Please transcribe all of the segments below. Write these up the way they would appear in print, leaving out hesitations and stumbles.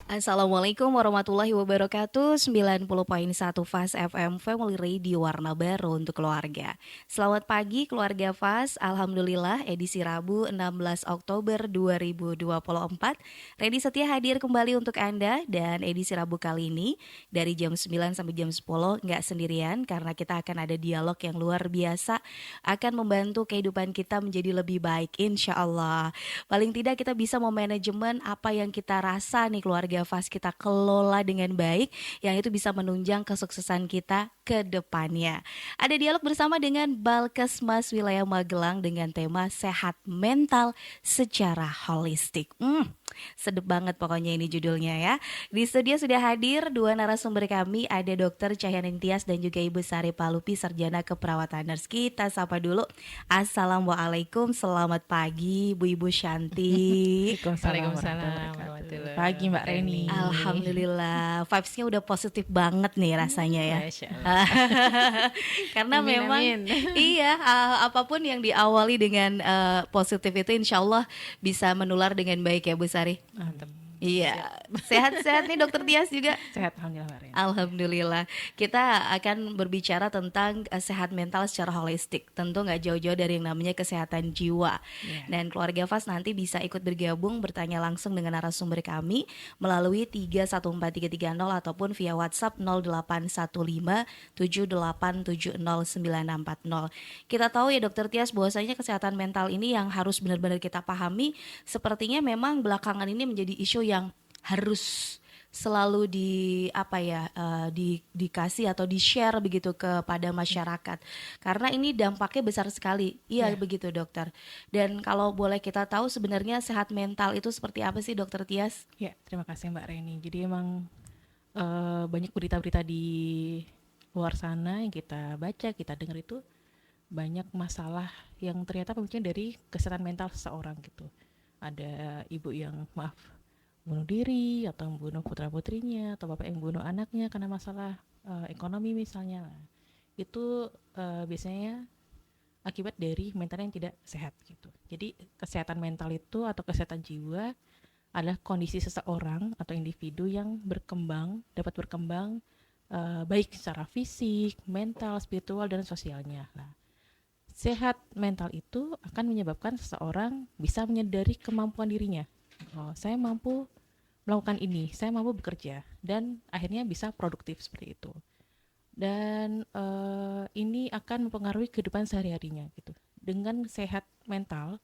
Assalamualaikum warahmatullahi wabarakatuh. 90.1 Fast FM Family Radio warna baru untuk keluarga. Selamat pagi keluarga Fast. Alhamdulillah edisi Rabu 16 Oktober 2024 Ready setia hadir kembali untuk Anda. Dan edisi Rabu kali ini dari jam 9 sampai jam 10 nggak sendirian, karena kita akan ada dialog yang luar biasa, akan membantu kehidupan kita menjadi lebih baik insya Allah. Paling tidak kita bisa memanajemen apa yang kita rasa nih keluarga Fas, kita kelola dengan baik, yang itu bisa menunjang kesuksesan kita ke depannya. Ada dialog bersama dengan Balkesmas Wilayah Magelang dengan tema sehat mental secara holistik. Sedep banget pokoknya ini judulnya ya. Di studio sudah hadir dua narasumber kami, ada Dr. Cahyaning Tias dan juga Ibu Sari Palupi, Sarjana Keperawatan Nurse. Kita sapa dulu. Assalamualaikum, selamat pagi Bu Ibu Syanti. Waalaikumsalam warahmatullahi pagi Mbak Reni. Alhamdulillah, vibes-nya udah positif banget nih rasanya ya. Masya Allah. Karena Amin, memang amin. iya, apapun yang diawali dengan positif itu insya Allah bisa menular dengan baik ya Bu Sari. Mantap. Iya, sehat-sehat nih Dokter Tias juga. Sehat alhamdulillah Mbak Reni. Alhamdulillah. Kita akan berbicara tentang sehat mental secara holistik. Tentu nggak jauh-jauh dari yang namanya kesehatan jiwa. Yeah. Dan keluarga Fas nanti bisa ikut bergabung, bertanya langsung dengan narasumber kami melalui 314330 ataupun via WhatsApp 0815 7870 940. Kita tahu ya Dokter Tias, bahwasanya kesehatan mental ini yang harus benar-benar kita pahami. Sepertinya memang belakangan ini menjadi isu yang harus selalu dikasih atau di-share begitu kepada masyarakat, karena ini dampaknya besar sekali. Iya, begitu dokter. Dan kalau boleh kita tahu sebenarnya sehat mental itu seperti apa sih Dokter Tias? Ya, terima kasih Mbak Reni. Jadi emang banyak berita-berita di luar sana yang kita baca, kita dengar, itu banyak masalah yang ternyata pemicunya dari kesehatan mental seseorang gitu. Ada ibu yang bunuh diri, atau membunuh putra-putrinya, atau bapak yang bunuh anaknya karena masalah ekonomi misalnya. Itu biasanya akibat dari mental yang tidak sehat gitu. Jadi kesehatan mental itu atau kesehatan jiwa adalah kondisi seseorang atau individu yang dapat berkembang baik secara fisik, mental, spiritual, dan sosialnya. Nah, sehat mental itu akan menyebabkan seseorang bisa menyadari kemampuan dirinya. Saya mampu melakukan ini, saya mampu bekerja, dan akhirnya bisa produktif seperti itu. Dan ini akan mempengaruhi kehidupan sehari-harinya gitu. Dengan sehat mental,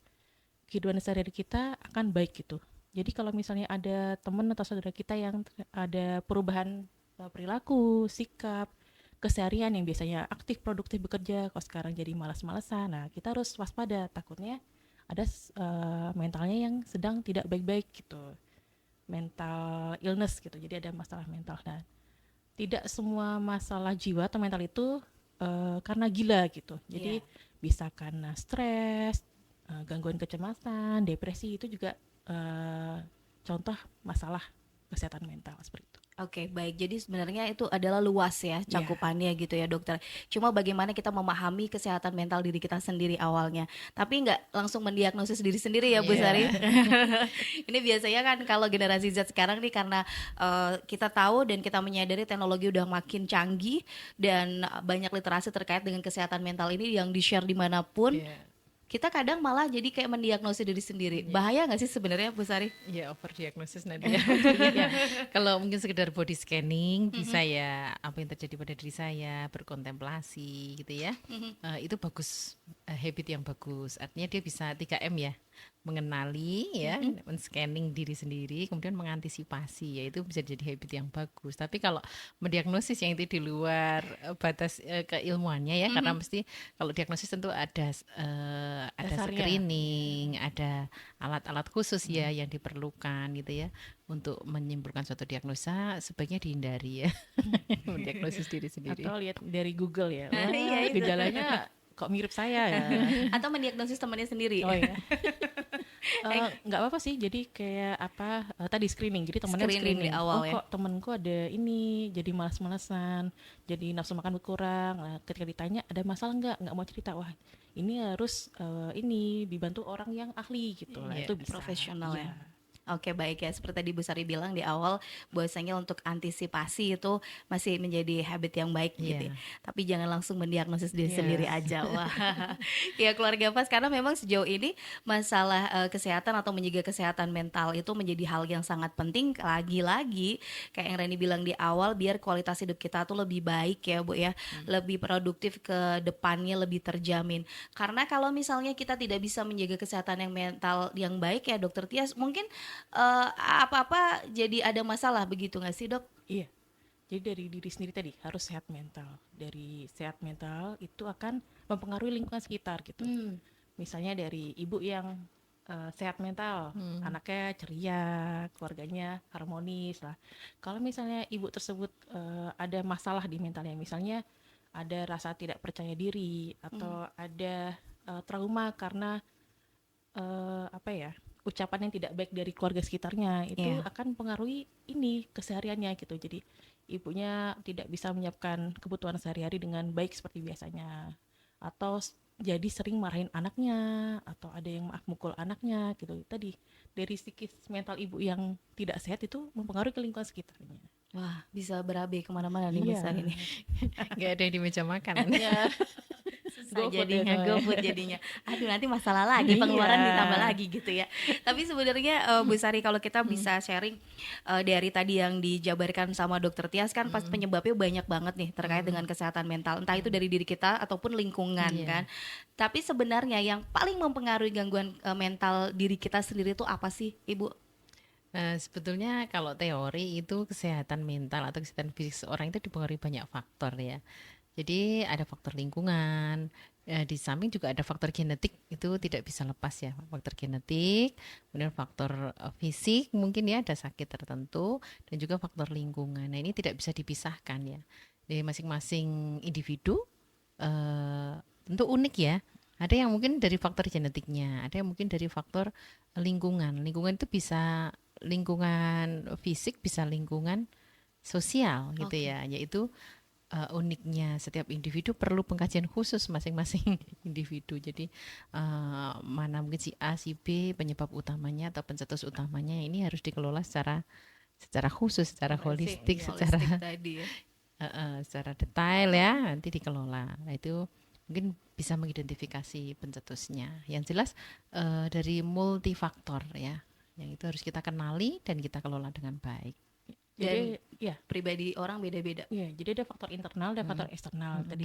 kehidupan sehari-hari kita akan baik gitu. Jadi kalau misalnya ada teman atau saudara kita yang ada perubahan perilaku, sikap, keseharian yang biasanya aktif, produktif bekerja, kok sekarang jadi malas-malasan, nah kita harus waspada, takutnya ada mentalnya yang sedang tidak baik-baik gitu, mental illness gitu. Jadi ada masalah mental. Nah, tidak semua masalah jiwa atau mental itu karena gila gitu. Jadi bisa karena stres, gangguan kecemasan, depresi, itu juga contoh masalah kesehatan mental seperti itu. Oke, baik. Jadi sebenarnya itu adalah luas ya cakupannya gitu ya dokter. Cuma bagaimana kita memahami kesehatan mental diri kita sendiri awalnya. Tapi nggak langsung mendiagnosis diri sendiri ya Bu Sari. Ini biasanya kan kalau generasi Z sekarang nih, karena kita tahu dan kita menyadari teknologi udah makin canggih dan banyak literasi terkait dengan kesehatan mental ini yang di-share dimanapun. Kita kadang malah jadi kayak mendiagnosis diri sendiri. Bahaya nggak sih sebenarnya Bu Sari? Ya, overdiagnosis nanti ya. Kalau mungkin sekedar body scanning bisa ya, apa yang terjadi pada diri saya, berkontemplasi gitu ya. Itu bagus, habit yang bagus. Artinya dia bisa 3M ya, mengenali ya, men-scanning diri sendiri, kemudian mengantisipasi, ya itu bisa jadi habit yang bagus. Tapi kalau mendiagnosis yang itu di luar batas keilmuannya ya, karena mesti kalau diagnosis tentu ada screening, ada alat-alat khusus ya yang diperlukan gitu ya untuk menyimpulkan suatu diagnosa. Sebaiknya dihindari ya mendiagnosis diri sendiri. Atau lihat dari Google ya, gejalanya kok mirip saya ya. Atau mendiagnosis temannya sendiri. Oh iya. Nggak apa-apa sih, jadi kayak tadi screening, jadi temennya Screening di awal ya. Kok temenku ada ini, jadi malas-malasan, jadi nafsu makan berkurang. Nah, ketika ditanya ada masalah nggak mau cerita, wah ini harus ini dibantu orang yang ahli gitu lah, itu bisa. Profesional ya. Oke, baik ya. Seperti tadi Bu Sari bilang di awal, bahwasanya untuk antisipasi itu masih menjadi habit yang baik gitu ya. Iya. Tapi jangan langsung mendiagnosis diri sendiri Iya. aja. Wah. Ya, keluarga pas, karena memang sejauh ini masalah kesehatan atau menjaga kesehatan mental itu menjadi hal yang sangat penting, lagi-lagi kayak yang Reni bilang di awal, biar kualitas hidup kita tuh lebih baik ya Bu ya. Lebih produktif ke depannya, lebih terjamin. Karena kalau misalnya kita tidak bisa menjaga kesehatan yang mental yang baik ya Dokter Tias, mungkin apa-apa jadi ada masalah, begitu nggak sih Dok? Iya. Jadi dari diri sendiri tadi harus sehat mental. Dari sehat mental itu akan mempengaruhi lingkungan sekitar gitu. Misalnya dari ibu yang sehat mental, anaknya ceria, keluarganya harmonis lah. Kalau misalnya ibu tersebut ada masalah di mentalnya, misalnya ada rasa tidak percaya diri atau ada trauma karena apa ya, ucapan yang tidak baik dari keluarga sekitarnya, itu Iya. akan mempengaruhi ini kesehariannya gitu. Jadi ibunya tidak bisa menyiapkan kebutuhan sehari-hari dengan baik seperti biasanya, atau jadi sering marahin anaknya, atau ada yang mukul anaknya gitu. Tadi dari psikis mental ibu yang tidak sehat itu mempengaruhi ke lingkungan sekitarnya. Wah, bisa berabe kemana-mana nih Iya. besar ini. Nggak ada yang di meja makan. Iya. Susah GoFood jadinya, ya, GoFood jadinya. Aduh, nanti masalah lagi, pengeluaran Iya. ditambah lagi gitu ya. Tapi sebenarnya Bu Sari, kalau kita bisa sharing dari tadi yang dijabarkan sama Dokter Tias kan, pas penyebabnya banyak banget nih terkait dengan kesehatan mental. Entah itu dari diri kita ataupun lingkungan Iya. kan. Tapi sebenarnya yang paling mempengaruhi gangguan mental diri kita sendiri itu apa sih, Ibu? Sebetulnya kalau teori itu kesehatan mental atau kesehatan fisik seorang itu dipengaruhi banyak faktor ya. Jadi ada faktor lingkungan, di samping juga ada faktor genetik, itu tidak bisa lepas ya, faktor genetik, kemudian faktor fisik mungkin ya, ada sakit tertentu, dan juga faktor lingkungan. Nah ini tidak bisa dipisahkan ya. Dari masing-masing individu tentu unik ya. Ada yang mungkin dari faktor genetiknya, ada yang mungkin dari faktor lingkungan. Lingkungan itu bisa lingkungan fisik, bisa lingkungan sosial gitu Oke. ya. Yaitu uniknya setiap individu perlu pengkajian khusus masing-masing individu. Jadi mana mungkin si A, si B penyebab utamanya atau pencetus utamanya ini harus dikelola secara khusus, secara holistik, secara tadi ya. secara detail ya, nanti dikelola. Nah itu mungkin bisa mengidentifikasi pencetusnya. Yang jelas dari multifaktor ya, yang itu harus kita kenali dan kita kelola dengan baik. Jadi Dan ya, pribadi orang beda-beda. iya, jadi ada faktor internal dan faktor eksternal. Tadi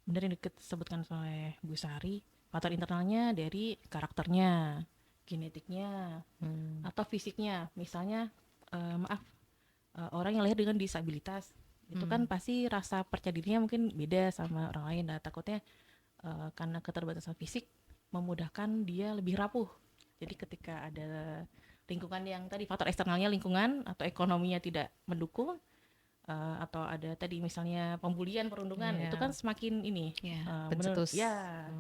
benar yang disebutkan oleh Bu Sari, faktor internalnya dari karakternya, genetiknya, atau fisiknya. Misalnya orang yang lahir dengan disabilitas itu kan pasti rasa percaya dirinya mungkin beda sama orang lain. Nah, takutnya karena keterbatasan fisik memudahkan dia lebih rapuh. Jadi ketika ada lingkungan yang tadi faktor eksternalnya, lingkungan atau ekonominya tidak mendukung, atau ada tadi misalnya pembulian, perundungan, Iya. itu kan semakin ini Pencetus.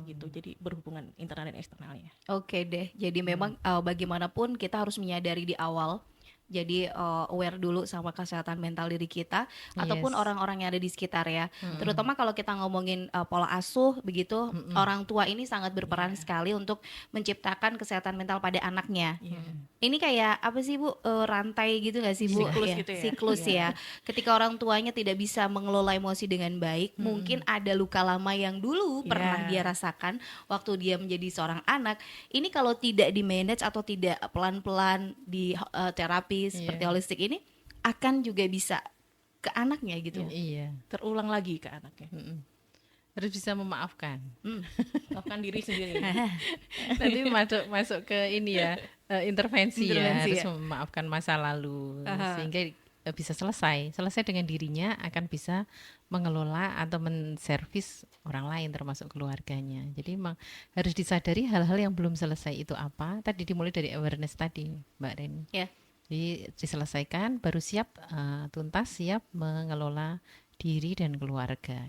gitu. Jadi berhubungan internal dan eksternalnya. Oke deh, jadi memang bagaimanapun kita harus menyadari di awal. Jadi aware dulu sama kesehatan mental diri kita ataupun Yes. orang-orang yang ada di sekitar ya. Terutama kalau kita ngomongin pola asuh begitu, orang tua ini sangat berperan sekali untuk menciptakan kesehatan mental pada anaknya. Ini kayak apa sih Bu, rantai gitu nggak sih Bu? Siklus Ya, gitu ya. siklus ya. Ketika orang tuanya tidak bisa mengelola emosi dengan baik, mungkin ada luka lama yang dulu pernah dia rasakan waktu dia menjadi seorang anak. Ini kalau tidak di manage atau tidak pelan-pelan di terapi seperti holistik ini, akan juga bisa ke anaknya gitu. Iya. Terulang lagi ke anaknya. Harus bisa memaafkan. Maafkan diri sendiri. Nanti masuk ke ini ya, intervensi ya, Intervensi harus ya. memaafkan masa lalu sehingga bisa selesai dengan dirinya, akan bisa mengelola atau menservis orang lain termasuk keluarganya. Jadi memang harus disadari hal-hal yang belum selesai itu apa. Tadi dimulai dari awareness tadi, Mbak Reni. Ya. Jadi diselesaikan baru siap tuntas, siap mengelola diri dan keluarga.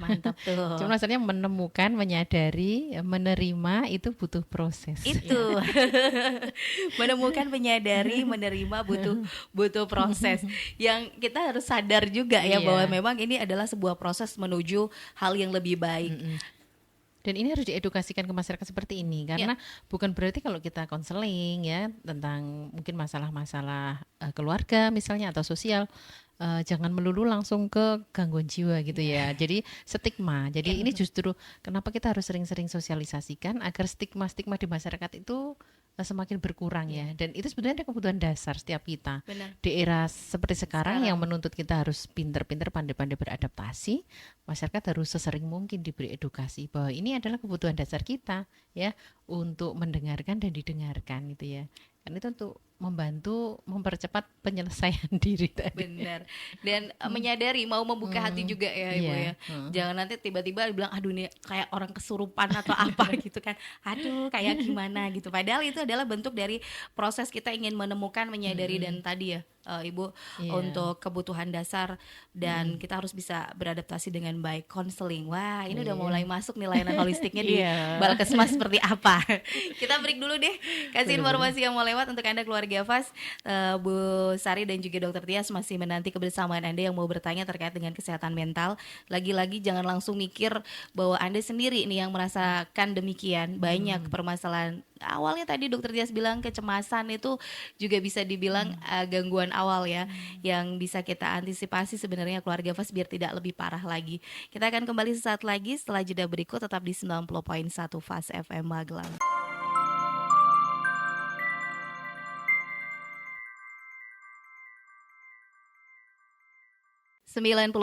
Mantap tuh. Cuma sebenarnya menemukan, menyadari, menerima itu butuh proses. Itu menemukan, menyadari, menerima butuh proses yang kita harus sadar juga ya, Iya. bahwa memang ini adalah sebuah proses menuju hal yang lebih baik. Dan ini harus diedukasikan ke masyarakat seperti ini karena bukan berarti kalau kita konseling ya tentang mungkin masalah-masalah keluarga misalnya atau sosial jangan melulu langsung ke gangguan jiwa gitu ya. Jadi stigma. Jadi ini justru kenapa kita harus sering-sering sosialisasikan agar stigma-stigma di masyarakat itu semakin berkurang ya. Dan itu sebenarnya ada kebutuhan dasar setiap kita. Benar. Di era seperti sekarang yang menuntut kita harus pinter-pinter, pandai-pandai beradaptasi, masyarakat harus sesering mungkin diberi edukasi bahwa ini adalah kebutuhan dasar kita ya untuk mendengarkan dan didengarkan gitu ya. Kan itu untuk membantu mempercepat penyelesaian diri tadi. Benar. Dan menyadari mau membuka hati juga ya Ibu ya. Jangan nanti tiba-tiba bilang aduh nih kayak orang kesurupan atau apa gitu kan. Aduh kayak gimana gitu. Padahal itu adalah bentuk dari proses kita ingin menemukan, menyadari dan tadi ya Ibu untuk kebutuhan dasar dan kita harus bisa beradaptasi dengan baik. Konseling. Wah, ini udah mulai masuk nih layanan holistiknya di Balkesmas seperti apa. Kita break dulu deh. Kasih informasi yang mau lewat untuk Anda keluarga FAS. Bu Sari dan juga Dokter Tias masih menanti kebersamaan Anda yang mau bertanya terkait dengan kesehatan mental. Lagi-lagi jangan langsung mikir bahwa Anda sendiri nih yang merasakan demikian. Banyak permasalahan. Awalnya tadi Dokter Tias bilang kecemasan itu juga bisa dibilang gangguan awal ya, yang bisa kita antisipasi sebenarnya keluarga FAS biar tidak lebih parah lagi. Kita akan kembali sesaat lagi setelah jeda berikut, tetap di 90.1 FAS FM Magelang. 90.1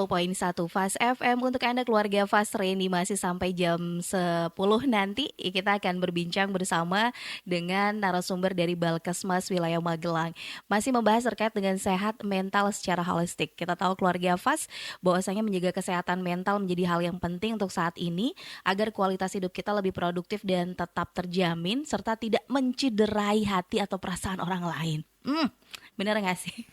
FAS FM untuk Anda keluarga FAS Reni masih sampai jam 10 nanti kita akan berbincang bersama dengan narasumber dari Balkesmas wilayah Magelang. Masih membahas terkait dengan sehat mental secara holistik. Kita tahu keluarga FAS bahwasanya menjaga kesehatan mental menjadi hal yang penting untuk saat ini agar kualitas hidup kita lebih produktif dan tetap terjamin serta tidak menciderai hati atau perasaan orang lain. Bener gak sih?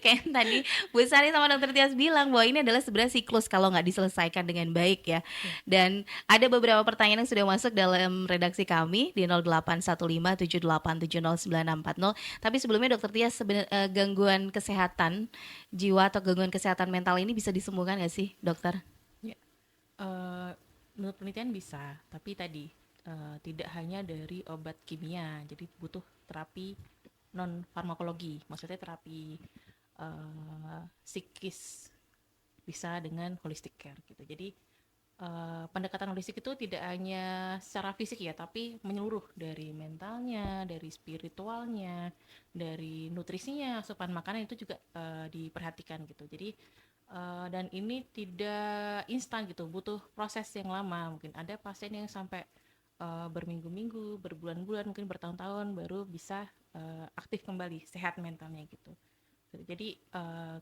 Kayak tadi Bu Sari sama Dokter Tias bilang bahwa ini adalah sebenarnya siklus kalau nggak diselesaikan dengan baik ya. Dan ada beberapa pertanyaan yang sudah masuk dalam redaksi kami di 081578709640. Tapi sebelumnya Dokter Tias, gangguan kesehatan jiwa atau gangguan kesehatan mental ini bisa disembuhkan nggak sih dokter? Ya. Menurut penelitian bisa, tapi tadi tidak hanya dari obat kimia, jadi butuh terapi non farmakologi, maksudnya terapi psikis bisa dengan holistic care gitu. Jadi pendekatan holistik itu tidak hanya secara fisik ya, tapi menyeluruh dari mentalnya, dari spiritualnya, dari nutrisinya, asupan makanan itu juga diperhatikan gitu. Jadi dan ini tidak instan gitu, butuh proses yang lama. Mungkin ada pasien yang sampai berminggu-minggu, berbulan-bulan, mungkin bertahun-tahun baru bisa aktif kembali, sehat mentalnya gitu. Jadi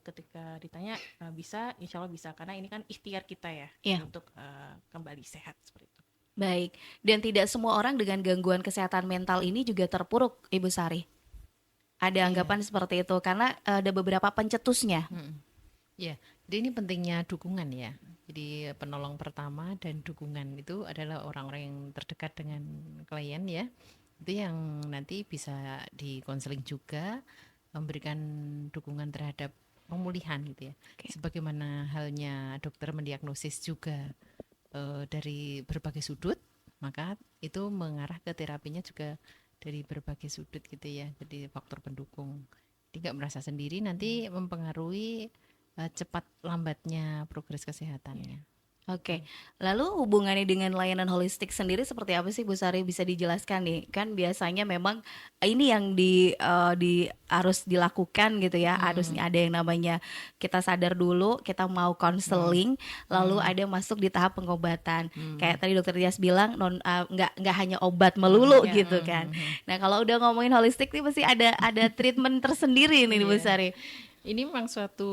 ketika ditanya bisa, insya Allah bisa, karena ini kan ikhtiar kita ya untuk kembali sehat seperti itu. Baik, dan tidak semua orang dengan gangguan kesehatan mental ini juga terpuruk, Ibu Sari. Ada anggapan seperti itu karena ada beberapa pencetusnya. Ya, jadi ini pentingnya dukungan ya. Jadi penolong pertama dan dukungan itu adalah orang-orang yang terdekat dengan klien ya. Itu yang nanti bisa dikonseling juga, memberikan dukungan terhadap pemulihan gitu ya. Sebagaimana halnya dokter mendiagnosis juga dari berbagai sudut, maka itu mengarah ke terapinya juga dari berbagai sudut gitu ya. Jadi faktor pendukung. Jadi nggak merasa sendiri, nanti mempengaruhi cepat lambatnya progres kesehatannya. Oke, lalu hubungannya dengan layanan holistik sendiri seperti apa sih Bu Sari, bisa dijelaskan nih? Kan biasanya memang ini yang harus dilakukan gitu ya, harus ada yang namanya kita sadar dulu, kita mau konseling, lalu ada masuk di tahap pengobatan. Kayak tadi Dokter Tias bilang nggak hanya obat melulu gitu kan. Nah kalau udah ngomongin holistik nih pasti ada treatment tersendiri nih Bu Sari. Ini memang suatu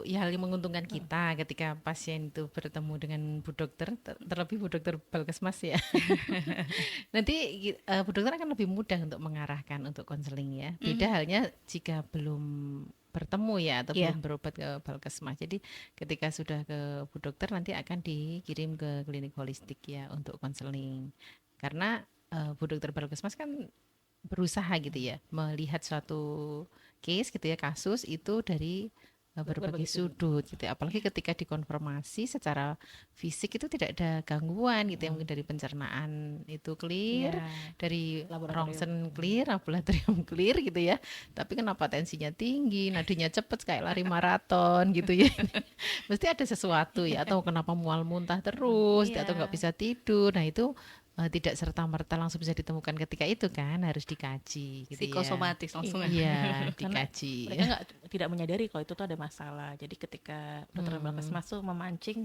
hal yang menguntungkan kita ketika pasien itu bertemu dengan Bu Dokter, terlebih Bu Dokter Balkesmas ya. Nanti Bu Dokter akan lebih mudah untuk mengarahkan untuk konseling ya. Beda halnya jika belum bertemu ya atau belum berobat ke Balkesmas. Jadi ketika sudah ke Bu Dokter nanti akan dikirim ke klinik holistik ya untuk konseling. Karena Bu Dokter Balkesmas kan berusaha gitu ya melihat suatu case gitu ya, kasus itu dari berbagai sudut gitu. Apalagi ketika dikonfirmasi secara fisik itu tidak ada gangguan gitu ya, mungkin dari pencernaan itu clear, dari rongsen clear, laboratorium clear gitu ya. Tapi kenapa tensinya tinggi, nadinya cepet kayak lari maraton gitu ya. Mesti ada sesuatu ya, atau kenapa mual muntah terus atau nggak bisa tidur. Nah itu tidak serta-merta langsung bisa ditemukan ketika itu kan, harus dikaji gitu psikosomatis langsung iya dikaji. Mereka tidak menyadari kalau itu tuh ada masalah. Jadi ketika dokter Balkesmas tuh memancing,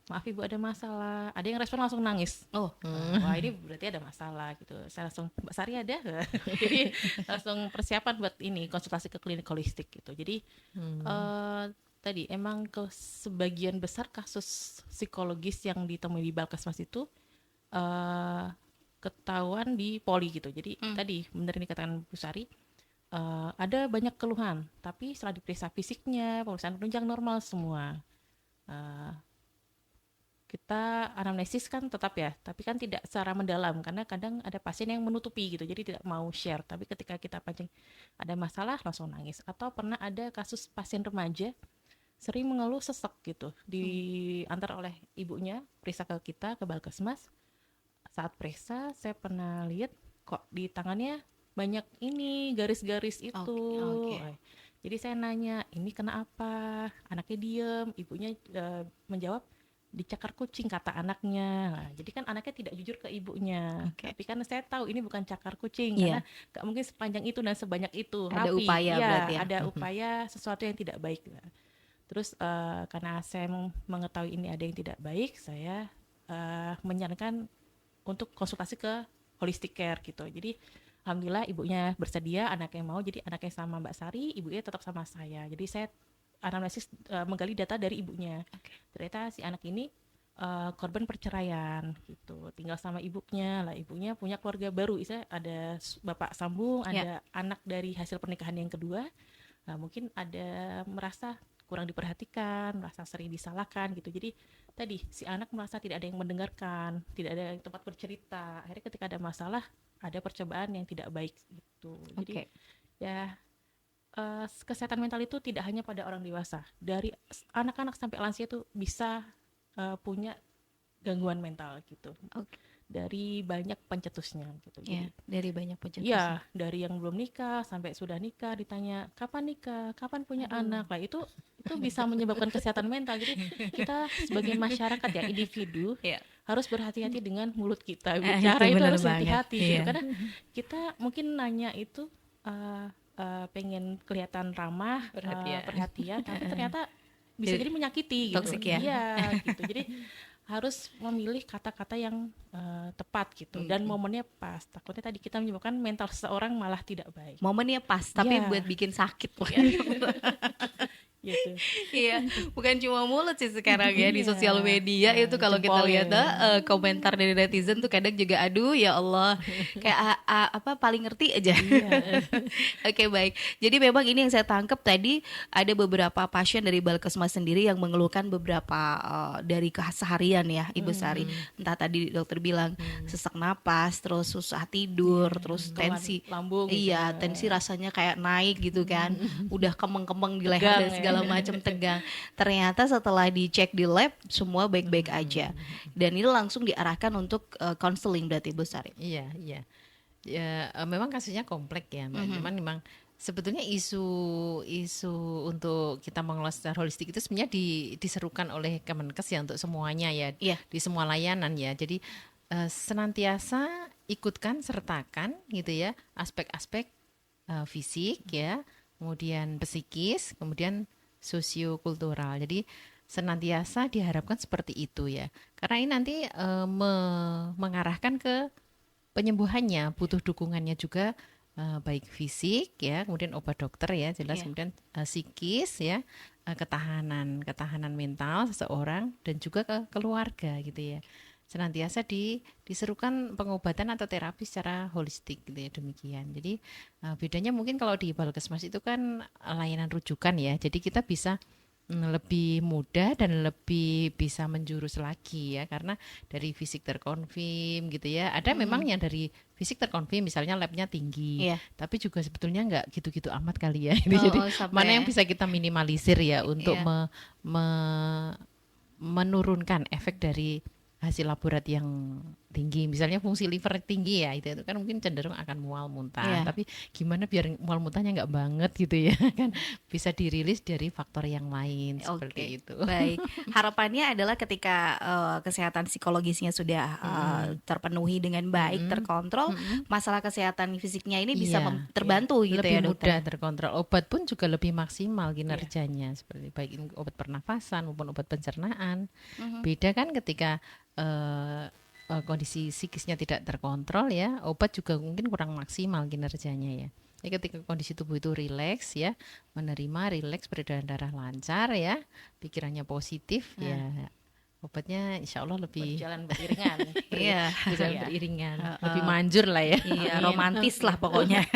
maaf ibu ada masalah, ada yang respon langsung nangis. Wah ini berarti ada masalah gitu. Saya langsung, Mbak Sari ada? Jadi langsung persiapan buat ini konsultasi ke klinik holistik gitu. Jadi tadi emang ke sebagian besar kasus psikologis yang ditemui di Balkesmas itu ketahuan di poli gitu. Jadi tadi benar ini katakan Bu Sari, ada banyak keluhan, tapi setelah diperiksa fisiknya, pemeriksaan penunjang normal semua. Kita anamnesis kan tetap ya, tapi kan tidak secara mendalam karena kadang ada pasien yang menutupi gitu, jadi tidak mau share. Tapi ketika kita pancing ada masalah langsung nangis. Atau pernah ada kasus pasien remaja sering mengeluh sesek gitu, diantar oleh ibunya periksa ke kita ke Balkesmas. Saat periksa saya pernah lihat kok di tangannya banyak ini garis-garis itu. Jadi saya nanya, ini kena apa? Anaknya diem, ibunya menjawab dicakar kucing kata anaknya. Nah, jadi kan anaknya tidak jujur ke ibunya. Tapi kan saya tahu ini bukan cakar kucing karena gak mungkin sepanjang itu dan sebanyak itu. Ada rapi. upaya berarti ya. Ada upaya sesuatu yang tidak baik. Terus karena saya mengetahui ini ada yang tidak baik, saya menyarankan untuk konsultasi ke holistic care gitu. Jadi alhamdulillah ibunya bersedia, anaknya mau, jadi anaknya sama Mbak Sari, ibunya tetap sama saya. Jadi saya anamnesis menggali data dari ibunya. Ternyata si anak ini korban perceraian gitu, tinggal sama ibunya lah. Ibunya punya keluarga baru, misalnya ada bapak sambung, ada anak dari hasil pernikahan yang kedua. Mungkin ada merasa kurang diperhatikan, merasa sering disalahkan gitu. Jadi tadi si anak merasa tidak ada yang mendengarkan, tidak ada tempat bercerita. Akhirnya ketika ada masalah, ada percobaan yang tidak baik gitu. Jadi ya kesehatan mental itu tidak hanya pada orang dewasa. Dari anak-anak sampai lansia itu bisa punya gangguan mental gitu. Dari banyak pencetusnya gitu. Dari banyak pencetusnya. Iya, dari yang belum nikah sampai sudah nikah ditanya kapan nikah, kapan punya anak. Lah itu bisa menyebabkan kesehatan mental. Jadi kita sebagai masyarakat ya individu harus berhati-hati dengan mulut kita. Bicara itu harus hati-hati gitu. Karena kita mungkin nanya itu pengen kelihatan ramah, perhatian, tapi ternyata bisa jadi menyakiti gitu. Toksik ya. Iya, gitu. Jadi harus memilih kata-kata yang tepat gitu dan momennya pas. Takutnya tadi kita menyebabkan mental seseorang malah tidak baik. Momennya pas, tapi buat bikin sakit. Gitu. Iya, bukan cuma mulut sih sekarang ya di sosial media itu kalau kita lihat komentar dari netizen tuh kadang juga aduh ya Allah kayak apa paling ngerti aja. Oke, baik. Jadi memang ini yang saya tangkap tadi ada beberapa pasien dari Balkesmas sendiri yang mengeluhkan beberapa dari keseharian ya Ibu Sari. Entah tadi dokter bilang sesak napas, terus susah tidur, terus tensi lambung. Iya, tensi rasanya kayak naik gitu kan. Udah kemeng-kemeng di leher dan segala macam tegang. Ternyata setelah dicek di lab semua baik-baik aja. Dan ini langsung diarahkan untuk counseling berarti Bu Sari. Iya. Ya, memang kasusnya kompleks ya, Mbak. Cuman memang sebetulnya isu untuk kita mengelola secara holistik itu sebenarnya diserukan oleh Kemenkes ya untuk semuanya ya, di semua layanan ya. Jadi senantiasa ikutkan, sertakan gitu ya aspek-aspek fisik ya, kemudian psikis, kemudian sosiokultural. Jadi senantiasa diharapkan seperti itu ya. Karena ini nanti mengarahkan ke penyembuhannya, butuh dukungannya juga baik fisik ya, kemudian obat dokter ya jelas, kemudian psikis ya, ketahanan mental seseorang dan juga ke keluarga gitu ya. Senantiasa diserukan pengobatan atau terapi secara holistik gitu ya, demikian. Jadi bedanya mungkin kalau di Balkesmas itu kan layanan rujukan ya. Jadi kita bisa lebih mudah dan lebih bisa menjurus lagi ya, karena dari fisik terkonfirm gitu ya. Ada memang yang dari fisik terkonfirm misalnya labnya tinggi, Iya. tapi juga sebetulnya nggak gitu-gitu amat kali ya. Oh, Jadi sampai mana yang bisa kita minimalisir ya untuk Iya. menurunkan efek dari hasil laborat yang tinggi, misalnya fungsi liver tinggi ya, itu kan mungkin cenderung akan mual muntah. Iya. Tapi gimana biar mual muntahnya nggak banget gitu ya kan, bisa dirilis dari faktor yang lain seperti itu. Baik. Harapannya adalah ketika kesehatan psikologisnya sudah terpenuhi dengan baik, terkontrol, masalah kesehatan fisiknya ini bisa Iya, terbantu gitu lebih ya, mudah dokter. terkontrol. Obat pun juga lebih maksimal kinerjanya, seperti baik obat pernafasan maupun obat pencernaan. Beda kan ketika kondisi psikisnya tidak terkontrol ya, obat juga mungkin kurang maksimal kinerjanya ya. Jadi ketika kondisi tubuh itu rileks ya, menerima, rileks, peredaran darah lancar ya, pikirannya positif ya, obatnya insya Allah lebih Berjalan beriringan. Iya. berjalan Iya. beriringan, lebih manjur lah ya. Iya, Amin. romantis lah pokoknya.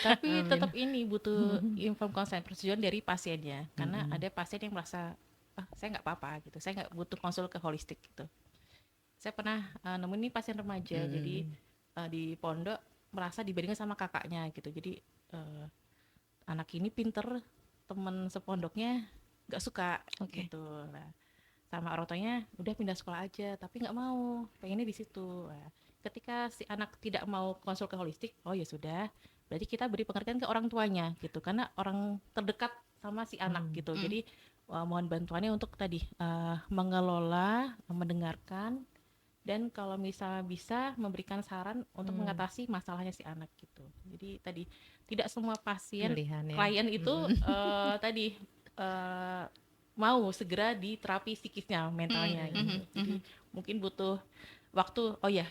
Tapi tetap ini butuh inform consent, persetujuan dari pasiennya, karena ada pasien yang merasa saya nggak apa-apa gitu, saya nggak butuh konsul ke holistik gitu. Saya pernah nemuin ini pasien remaja, jadi di pondok merasa dibandingkan sama kakaknya gitu, jadi anak ini pinter, temen sepondoknya nggak suka gitu. Nah, sama orang tuanya udah pindah sekolah aja, tapi nggak mau, pengennya di situ. Nah, ketika si anak tidak mau konsul ke holistik, oh ya sudah, berarti kita beri pengertian ke orang tuanya gitu, karena orang terdekat sama si anak gitu. Jadi mohon bantuannya untuk tadi mengelola, mendengarkan, dan kalau misalnya bisa memberikan saran untuk mengatasi masalahnya si anak gitu. Jadi tadi tidak semua pasien Pilihan ya. klien itu tadi mau segera di terapi psikisnya, mentalnya gitu. Jadi mungkin butuh waktu. Oh ya,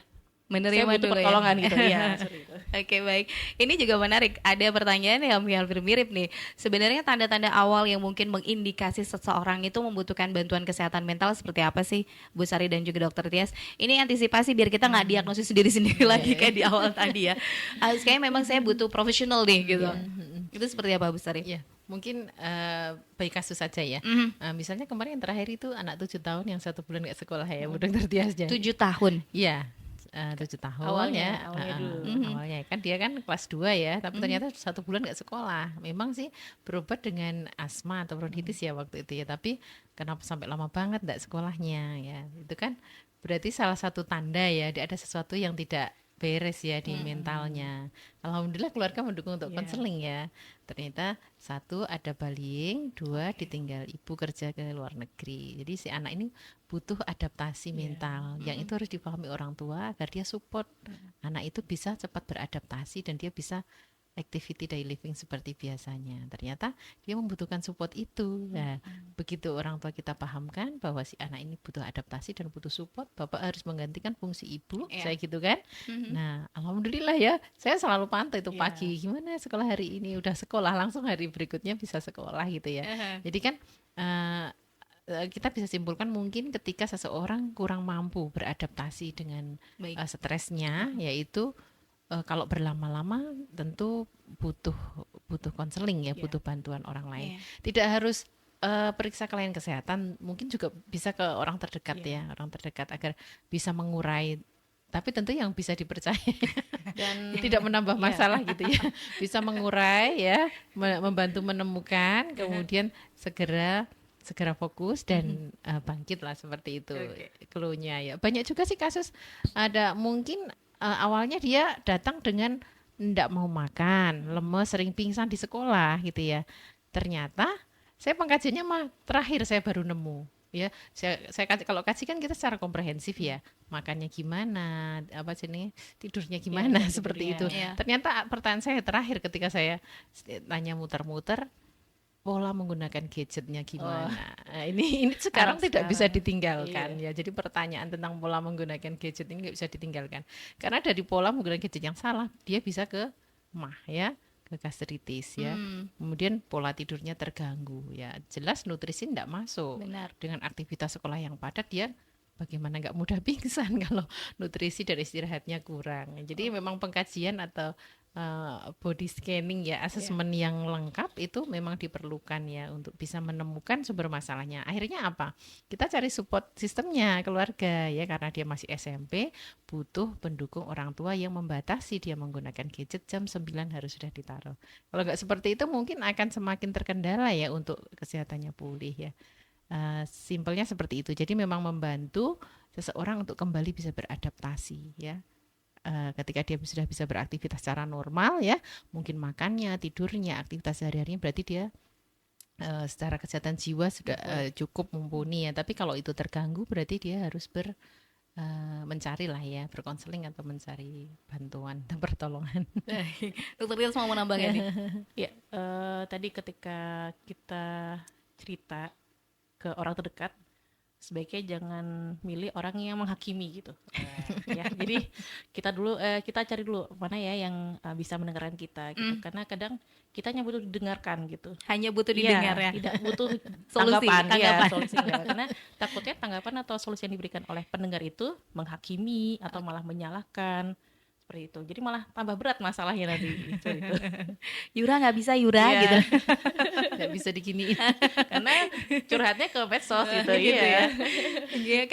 saya Menerima butuh dulu pertolongan ya. gitu ya. Seperti itu. Oke, baik. Ini juga menarik. Ada pertanyaan yang hampir mirip nih. Sebenarnya tanda-tanda awal yang mungkin mengindikasi seseorang itu membutuhkan bantuan kesehatan mental seperti apa sih, Bu Sari dan juga Dokter Tias? Ini antisipasi biar kita nggak diagnosis sendiri-sendiri lagi kayak di awal tadi ya. Kayaknya memang saya butuh profesional nih gitu. Itu seperti apa, Bu Sari? Ya, mungkin baik kasus saja ya. Misalnya kemarin yang terakhir itu anak 7 tahun yang 1 bulan nggak sekolah ya, Bu Dokter Tias. 7 tahun. Iya, 7 tahun Awalnya ya. dulu. Awalnya kan dia kan kelas 2 ya, tapi ternyata 1 bulan nggak sekolah. Memang sih berobat dengan asma atau bronkitis ya waktu itu ya, tapi kenapa sampai lama banget nggak sekolahnya ya? Itu kan berarti salah satu tanda ya, dia ada sesuatu yang tidak beres ya di mentalnya. Alhamdulillah keluarga mendukung untuk konseling ya. Ternyata 1 ada bullying, 2 ditinggal ibu kerja ke luar negeri. Jadi si anak ini butuh adaptasi mental. Yang itu harus dipahami orang tua agar dia support anak itu bisa cepat beradaptasi dan dia bisa activity daily living seperti biasanya. Ternyata dia membutuhkan support itu. Nah, begitu orang tua kita pahamkan bahwa si anak ini butuh adaptasi dan butuh support, Bapak harus menggantikan fungsi ibu, saya gitu kan. Nah, alhamdulillah ya, saya selalu pantau itu pagi. Gimana sekolah hari ini? Udah sekolah, langsung hari berikutnya bisa sekolah gitu ya. Jadi kan kita bisa simpulkan mungkin ketika seseorang kurang mampu beradaptasi dengan stresnya, yaitu kalau berlama-lama tentu butuh konseling ya, butuh bantuan orang lain. Tidak harus periksa kelainan kesehatan, mungkin juga bisa ke orang terdekat ya, orang terdekat agar bisa mengurai. Tapi tentu yang bisa dipercaya dan tidak menambah masalah gitu ya, bisa mengurai ya, membantu menemukan, kemudian segera fokus dan bangkit lah seperti itu clue-nya ya. Banyak juga sih kasus, ada mungkin awalnya dia datang dengan tidak mau makan, lemes, sering pingsan di sekolah gitu ya. Ternyata saya pengkajiannya terakhir saya baru nemu ya. Saya kalau kaji kan kita secara komprehensif ya, makannya gimana, apa sini tidurnya gimana seperti itu. Ternyata pertanyaan saya terakhir ketika saya tanya muter-muter, pola menggunakan gadgetnya gimana. Nah, ini sekarang tidak bisa ditinggalkan ya. Jadi pertanyaan tentang pola menggunakan gadget ini nggak bisa ditinggalkan. Karena dari pola menggunakan gadget yang salah, dia bisa ke MAH ya, ke gastritis ya. Kemudian pola tidurnya terganggu ya. Jelas nutrisi tidak masuk. Benar. Dengan aktivitas sekolah yang padat, dia bagaimana nggak mudah pingsan kalau nutrisi dan istirahatnya kurang. Jadi memang pengkajian atau body scanning ya, asesmen yang lengkap itu memang diperlukan ya untuk bisa menemukan sumber masalahnya. Akhirnya apa? Kita cari support sistemnya keluarga ya, karena dia masih SMP, butuh pendukung orang tua yang membatasi dia menggunakan gadget jam 9 harus sudah ditaruh. Kalau nggak seperti itu mungkin akan semakin terkendala ya untuk kesehatannya pulih ya. Simpelnya seperti itu. Jadi memang membantu seseorang untuk kembali bisa beradaptasi ya. Ketika dia sudah bisa beraktivitas secara normal ya, mungkin makannya, tidurnya, aktivitas sehari-harinya, berarti dia secara kesehatan jiwa sudah cukup mumpuni ya. Tapi kalau itu terganggu berarti dia harus mencari lah ya, berkonseling atau mencari bantuan dan pertolongan. Dokter Tias mau menambahkan nih. Ya, tadi ketika kita cerita ke orang terdekat, sebaiknya jangan milih orang yang menghakimi gitu. Ya, jadi kita cari dulu mana ya yang bisa mendengarkan kita gitu. Karena kadang kitanya butuh didengarkan gitu. Hanya butuh didengar ya. Tidak butuh Solusi, tanggapan. Solusi enggak. Karena takutnya tanggapan atau solusi yang diberikan oleh pendengar itu menghakimi atau malah menyalahkan. Seperti itu. Jadi malah tambah berat masalahnya nanti gitu. Yura nggak bisa Yura Iya. gitu. Nggak bisa diginiin. Karena curhatnya ke medsos gitu, Gitu iya. Ya,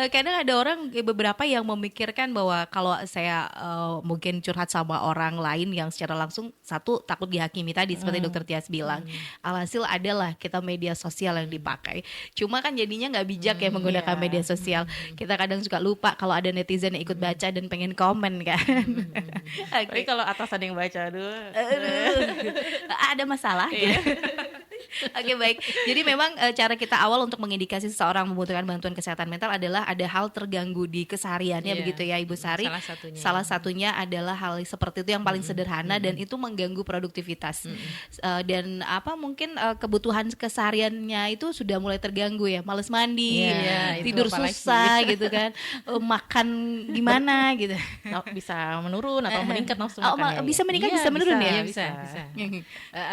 kadang ada orang beberapa yang memikirkan bahwa kalau saya mungkin curhat sama orang lain yang secara langsung, satu takut dihakimi tadi seperti Dokter Tias bilang. Alhasil adalah kita media sosial yang dipakai. Cuma kan jadinya nggak bijak ya menggunakan Iya. media sosial. Kita kadang suka lupa kalau ada netizen yang ikut baca dan pengen komen kan. Tapi Oke. kalau atasan yang baca aduh. Aduh, ada masalah gitu. Oke, baik. Jadi memang cara kita awal untuk mengindikasi seseorang membutuhkan bantuan kesehatan mental adalah ada hal terganggu di kesehariannya Iya. begitu ya Ibu Sari. Salah satunya. Satunya adalah hal seperti itu yang paling sederhana dan itu mengganggu produktivitas. Dan mungkin kebutuhan kesehariannya itu sudah mulai terganggu ya, males mandi, Iya, itu tidur apalagi. susah gitu kan, makan gimana gitu. Bisa menurun atau meningkat nafsu Oh, makannya. bisa meningkat, Iya, bisa menurun ya? Iya, bisa.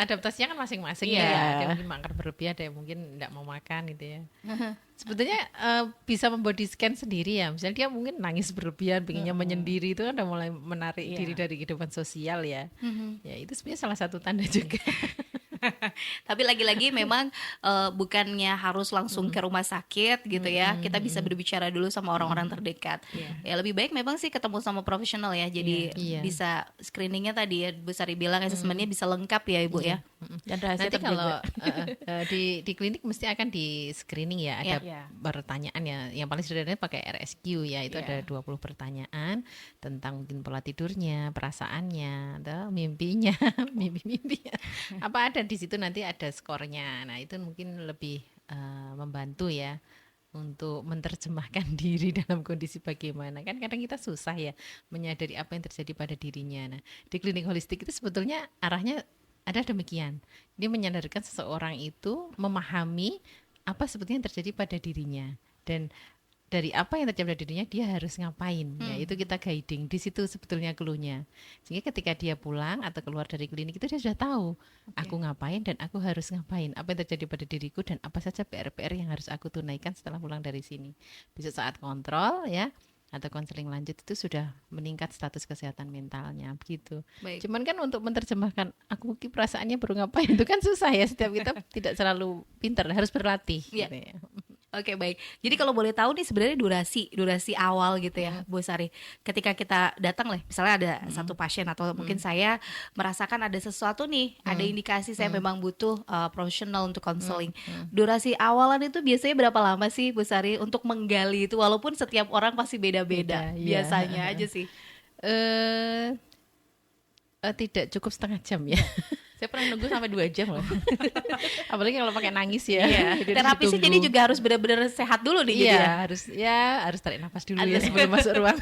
Adaptasinya kan masing-masing Iya. ya. Ada yang mungkin makan berlebih, ada yang mungkin tidak mau makan gitu ya. Sebetulnya bisa membody scan sendiri ya. Misalnya dia mungkin nangis berlebihan, pengennya menyendiri, itu kan udah mulai menarik Iya. diri dari kehidupan sosial ya. Ya itu sebenarnya salah satu tanda juga. Tapi lagi-lagi memang bukannya harus langsung ke rumah sakit gitu ya. Kita bisa berbicara dulu sama orang-orang terdekat. Ya lebih baik memang sih ketemu sama profesional ya. Jadi Iya. bisa screeningnya tadi ya Bu Sari bilang asesmennya bisa lengkap ya Ibu ya. Dan rahasia Nanti kalau terjaga. di klinik mesti akan di screening ya, ada Iya. pertanyaan ya. Yang paling sederhana pakai RSQ ya, itu Iya. ada 20 pertanyaan tentang mungkin pola tidurnya, perasaannya, atau mimpinya, mimpi-mimpinya. Apa ada di situ nanti ada skornya. Nah, itu mungkin lebih membantu ya untuk menerjemahkan diri dalam kondisi bagaimana. Kan kadang kita susah ya menyadari apa yang terjadi pada dirinya. Nah, di klinik holistik itu sebetulnya arahnya ada demikian. Dia menyadarkan seseorang itu memahami apa sebetulnya yang terjadi pada dirinya, dan dari apa yang terjadi pada dirinya dia harus ngapain. Ya, itu kita guiding. Di situ sebetulnya clue-nya. Sehingga ketika dia pulang atau keluar dari klinik itu dia sudah tahu aku ngapain dan aku harus ngapain, apa yang terjadi pada diriku dan apa saja PR-PR yang harus aku tunaikan setelah pulang dari sini. Bisa saat kontrol ya atau konseling lanjut itu sudah meningkat status kesehatan mentalnya begitu. Baik. Cuman kan untuk menerjemahkan aku mungkin perasaannya baru ngapain itu kan susah ya, setiap kita tidak selalu pintar, harus berlatih Iya. gitu ya. Oke, baik. Jadi kalau boleh tahu nih sebenarnya durasi awal gitu ya Bu Sari. Ketika kita datang lah, misalnya ada satu pasien atau mungkin saya merasakan ada sesuatu nih, ada indikasi saya memang butuh profesional untuk konseling. Durasi awalan itu biasanya berapa lama sih Bu Sari untuk menggali itu, walaupun setiap orang pasti beda-beda. Beda, iya. Biasanya aja sih. Tidak cukup setengah jam ya. Saya pernah nunggu sampai 2 jam loh. Apalagi kalau pakai nangis ya. Jadi Terapisnya ditunggu. jadi juga harus benar-benar sehat dulu nih jadi Iya, harus tarik nafas dulu ya sebelum masuk ruang.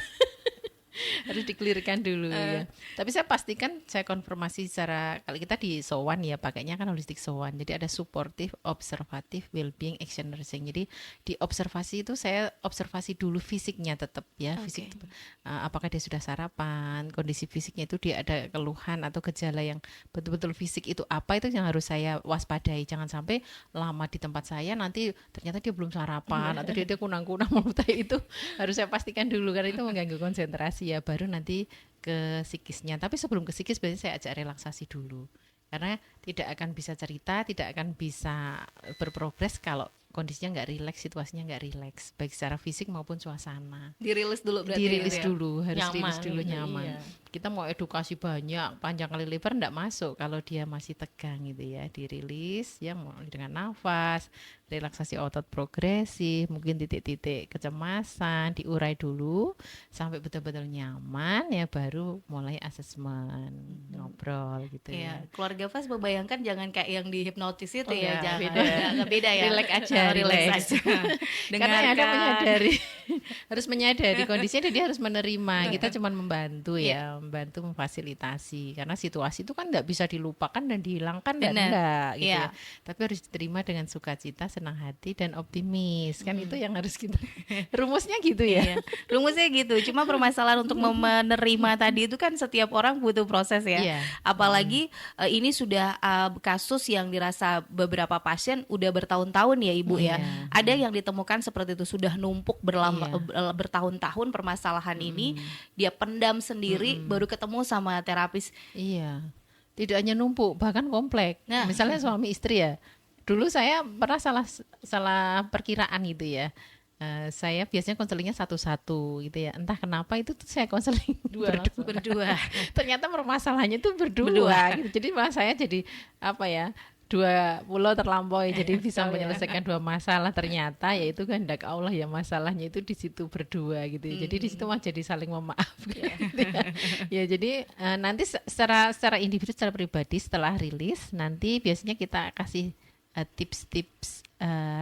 Harus dikelirkan dulu ya. Tapi saya pastikan saya konfirmasi secara, kalau kita di SOWAN ya pakainya kan holistic SOWAN. Jadi ada supportive, observative, well-being, action nursing. Jadi di observasi itu saya observasi dulu fisiknya tetap ya, fisik. Apakah dia sudah sarapan, kondisi fisiknya itu dia ada keluhan atau gejala yang betul-betul fisik itu apa, itu yang harus saya waspadai. Jangan sampai lama di tempat saya nanti ternyata dia belum sarapan atau dia kunang-kunang itu harus saya pastikan dulu karena itu mengganggu konsentrasi ya baru nanti ke psikisnya. Tapi sebelum ke psikis biasanya saya ajak relaksasi dulu. Karena tidak akan bisa cerita, tidak akan bisa berprogres kalau kondisinya nggak rileks, situasinya nggak rileks, baik secara fisik maupun suasana. Dirilis dulu berarti. Dirilis ya? dulu, harus Nyaman, rilis dulu gitu, nyaman. iya. Kita mau edukasi banyak, panjang kali lebar nggak masuk kalau dia masih tegang gitu ya. Dirilis, ya mau dengan nafas, relaksasi otot progresif, mungkin titik-titik kecemasan, diurai dulu sampai betul-betul nyaman ya baru mulai asesmen, ngobrol gitu Iya, ya. keluarga Fas membayangkan jangan kayak yang di hipnotis itu Oh, ya, enggak, jangan. beda. Enggak beda ya. Relax aja, Oh, relax relax. aja. Karena ada Dengarkan. menyadari harus menyadari kondisinya dan dia harus menerima. Kita cuma membantu ya, membantu memfasilitasi. Karena situasi itu kan tidak bisa dilupakan dan dihilangkan dan Benar. enggak gitu Iya. ya. Tapi harus diterima dengan sukacita, senang hati dan optimis. Kan itu yang harus kita rumusnya gitu ya. Iya. Rumusnya gitu. Cuma permasalahan untuk menerima tadi itu kan setiap orang butuh proses ya. Iya. Apalagi ini sudah kasus yang dirasa beberapa pasien udah bertahun-tahun ya Ibu ya. Iya. Ada yang ditemukan seperti itu sudah numpuk bertahun-tahun permasalahan ini, dia pendam sendiri baru ketemu sama terapis. Iya. Tidak hanya numpuk, bahkan komplek. Nah. Misalnya suami istri ya. Dulu saya pernah salah perkiraan gitu ya. Saya biasanya konselingnya satu-satu gitu ya. Entah kenapa itu tuh saya konseling Berdua. Ternyata permasalahannya itu berdua gitu. Jadi malah saya jadi apa ya? 2 pulau terlampaui jadi bisa menyelesaikan 2 masalah ternyata yaitu kehendak Allah ya masalahnya itu di situ berdua gitu ya. Jadi di situ mah jadi saling memaafkan gitu ya. Ya jadi nanti secara individu secara pribadi setelah rilis nanti biasanya kita kasih tips-tips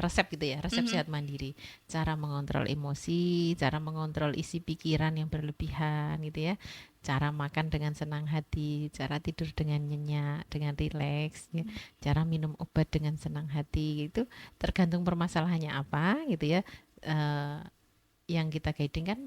resep gitu ya, resep sehat mandiri, cara mengontrol emosi, cara mengontrol isi pikiran yang berlebihan gitu ya, cara makan dengan senang hati, cara tidur dengan nyenyak, dengan rileks, ya. Cara minum obat dengan senang hati, itu tergantung permasalahannya apa gitu ya. Yang kita guiding kan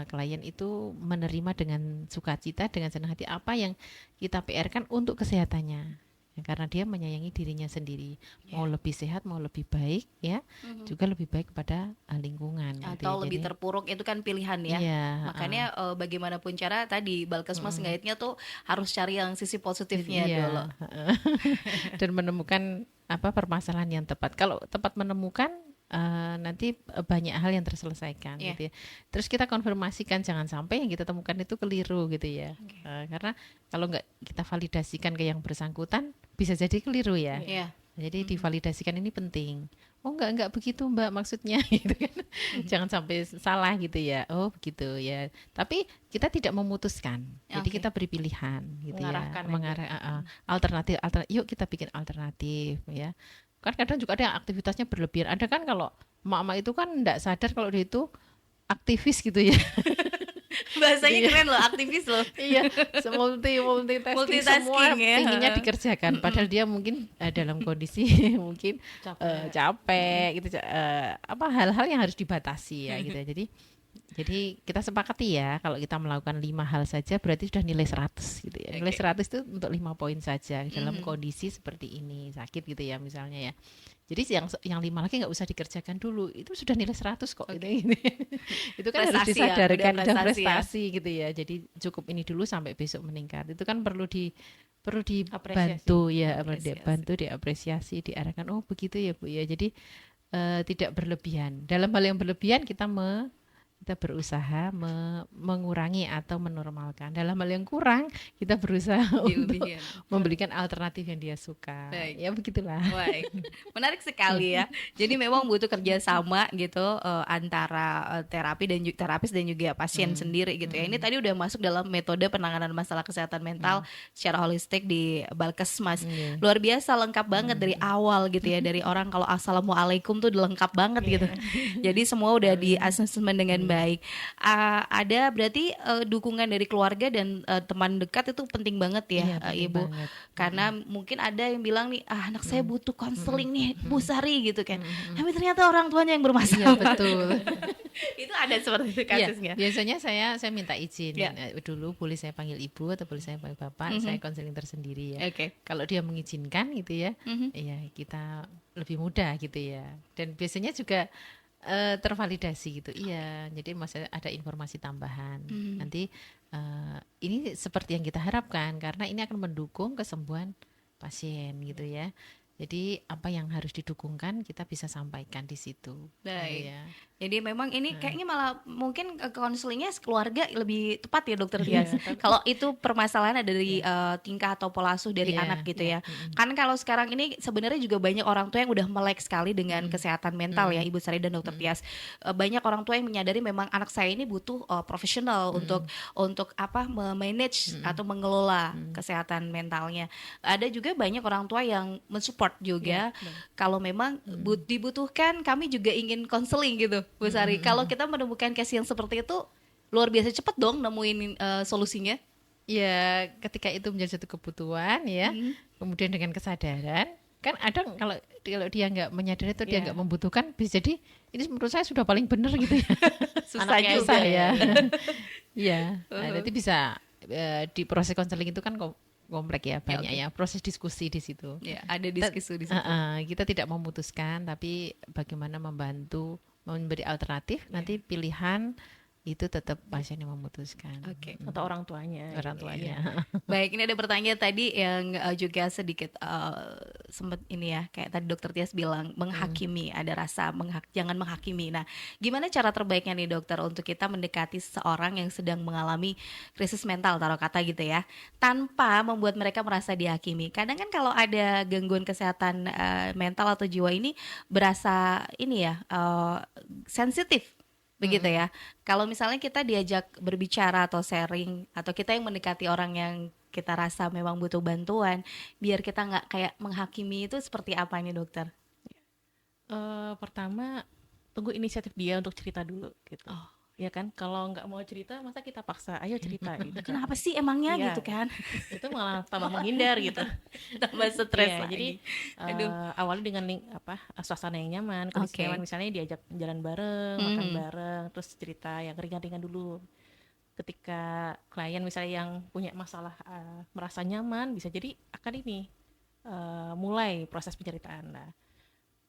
klien itu menerima dengan sukacita, dengan senang hati apa yang kita PR-kan untuk kesehatannya. Ya, karena dia menyayangi dirinya sendiri, mau lebih sehat, mau lebih baik, ya, juga lebih baik kepada lingkungan. Gitu Atau ya. lebih Jadi, terpuruk itu kan pilihan ya. iya, Makanya bagaimanapun cara tadi Balkesmas guide-nya tuh harus cari yang sisi positifnya iya, dulu. dan menemukan apa permasalahan yang tepat. Kalau tepat menemukan nanti banyak hal yang terselesaikan Iya. gitu ya. Terus kita konfirmasikan jangan sampai yang kita temukan itu keliru gitu ya. Karena kalau nggak kita validasikan ke yang bersangkutan bisa jadi keliru ya. Iya. Jadi divalidasikan ini penting. Oh enggak begitu Mbak maksudnya gitu kan. Jangan sampai salah gitu ya. Oh begitu ya. Tapi kita tidak memutuskan. Jadi Oke. kita beri pilihan gitu Mengarahkan ya. Alternatif. Yuk kita bikin alternatif ya. Kan kadang juga ada yang aktivitasnya berlebihan. Ada kan kalau emak-emak itu kan enggak sadar kalau dia itu aktivis gitu ya. Bahasanya keren loh, aktivis loh. Iya, multitasking Multitasking semua ya. inginnya dikerjakan. Padahal dia mungkin dalam kondisi mungkin capek gitu, apa hal-hal yang harus dibatasi ya gitu. Jadi kita sepakati ya kalau kita melakukan 5 hal saja berarti sudah nilai 100 gitu ya. Nilai 100 itu untuk 5 poin saja dalam kondisi seperti ini, sakit gitu ya misalnya ya. Jadi yang 5 lagi nggak usah dikerjakan dulu, itu sudah nilai 100 kok gitu. Itu kan harus Prestasi ya, disadarkan udah dan prestasi ya. prestasi gitu ya. Jadi cukup ini dulu sampai besok meningkat. Itu kan perlu dibantu Apresiasi. ya, Apresiasi. bantu diapresiasi, diarahkan oh begitu ya Bu ya. Jadi tidak berlebihan. Dalam hal yang berlebihan kita berusaha mengurangi atau menormalkan. Dalam hal yang kurang kita berusaha untuk Dilebihkan. memberikan alternatif yang dia suka. Baik. Ya begitulah. Baik, menarik sekali ya. Jadi memang butuh kerjasama gitu antara terapis dan juga pasien sendiri gitu ya. Ini tadi udah masuk dalam metode penanganan masalah kesehatan mental secara holistik di Balkesmas. Iya. Luar biasa lengkap banget dari awal gitu ya. Dari orang kalau assalamualaikum tuh udah lengkap banget gitu. Jadi semua udah di asesmen dengan baik. Ada berarti dukungan dari keluarga dan teman dekat itu penting banget ya, Iya, penting Ibu. banget. Karena mungkin ada yang bilang nih, anak saya butuh konseling nih, Bu Sari gitu kan. Tapi ternyata orang tuanya yang Iya bermasalah. betul. Itu ada seperti itu Iya, kasusnya. biasanya saya minta izin Iya. dulu, boleh saya panggil ibu atau boleh saya panggil bapak, saya konseling tersendiri ya. Oke. Kalau dia mengizinkan gitu ya, ya kita lebih mudah gitu ya. Dan biasanya juga tervalidasi gitu. Iya, jadi masih ada informasi tambahan. Hmm. Nanti ini seperti yang kita harapkan karena ini akan mendukung kesembuhan pasien gitu ya. Jadi apa yang harus didukungkan kita bisa sampaikan di situ. Baik. Gitu ya. Jadi memang ini kayaknya malah mungkin konselingnya keluarga lebih tepat ya Dokter Iya, Tias. tapi Kalau itu permasalahan ada dari tingkah atau pola asuh dari Iya, anak gitu ya. iya. Kan kalau sekarang ini sebenarnya juga banyak orang tua yang udah melek sekali dengan kesehatan mental ya Ibu Sari dan Dokter Tias. Banyak orang tua yang menyadari memang anak saya ini butuh profesional untuk apa memanage atau mengelola kesehatan mentalnya. Ada juga banyak orang tua yang mensupport juga kalau memang dibutuhkan kami juga ingin konseling gitu Bu Sari. Kalau kita menemukan case yang seperti itu luar biasa cepet dong nemuin solusinya. Ya, ketika itu menjadi satu kebutuhan ya, kemudian dengan kesadaran, kan ada kalau dia nggak menyadari atau dia Iya. nggak membutuhkan, bisa jadi ini menurut saya sudah paling benar gitu ya. Susah Anaknya juga ya. Iya, nah, nanti bisa di proses konseling itu kan komplek ya, banyak ya, proses diskusi di situ. Ya, ada diskusi di situ. Kita tidak memutuskan, tapi bagaimana membantu memberi alternatif. Nanti pilihan itu tetap pasien yang memutuskan. Oke. atau orang tuanya. Orang gitu. tuanya. Baik, ini ada pertanyaan tadi yang juga sedikit sempat ini ya, kayak tadi Dokter Tias bilang menghakimi, ada rasa jangan menghakimi. Nah, gimana cara terbaiknya nih dokter untuk kita mendekati seseorang yang sedang mengalami krisis mental, taruh kata gitu ya, tanpa membuat mereka merasa dihakimi. Kadang kan kalau ada gangguan kesehatan mental atau jiwa ini berasa ini ya sensitif. Begitu ya. Kalau misalnya kita diajak berbicara atau sharing atau kita yang mendekati orang yang kita rasa memang butuh bantuan, biar kita nggak kayak menghakimi itu seperti apa nih dokter? Pertama tunggu inisiatif dia untuk cerita dulu gitu. Oh. Ya kan, kalau nggak mau cerita masa kita paksa ayo cerita gitu. Kenapa sih emangnya Iya. gitu kan? Itu malah tambah menghindar gitu. Tambah stres Iya, lagi. jadi Aduh. awali dengan suasana yang nyaman, kondisi Oke. nyaman, misalnya diajak jalan bareng, makan bareng, terus cerita yang ringan-ringan dulu. Ketika klien misalnya yang punya masalah merasa nyaman, bisa jadi akan ini mulai proses penceritaan. Nah,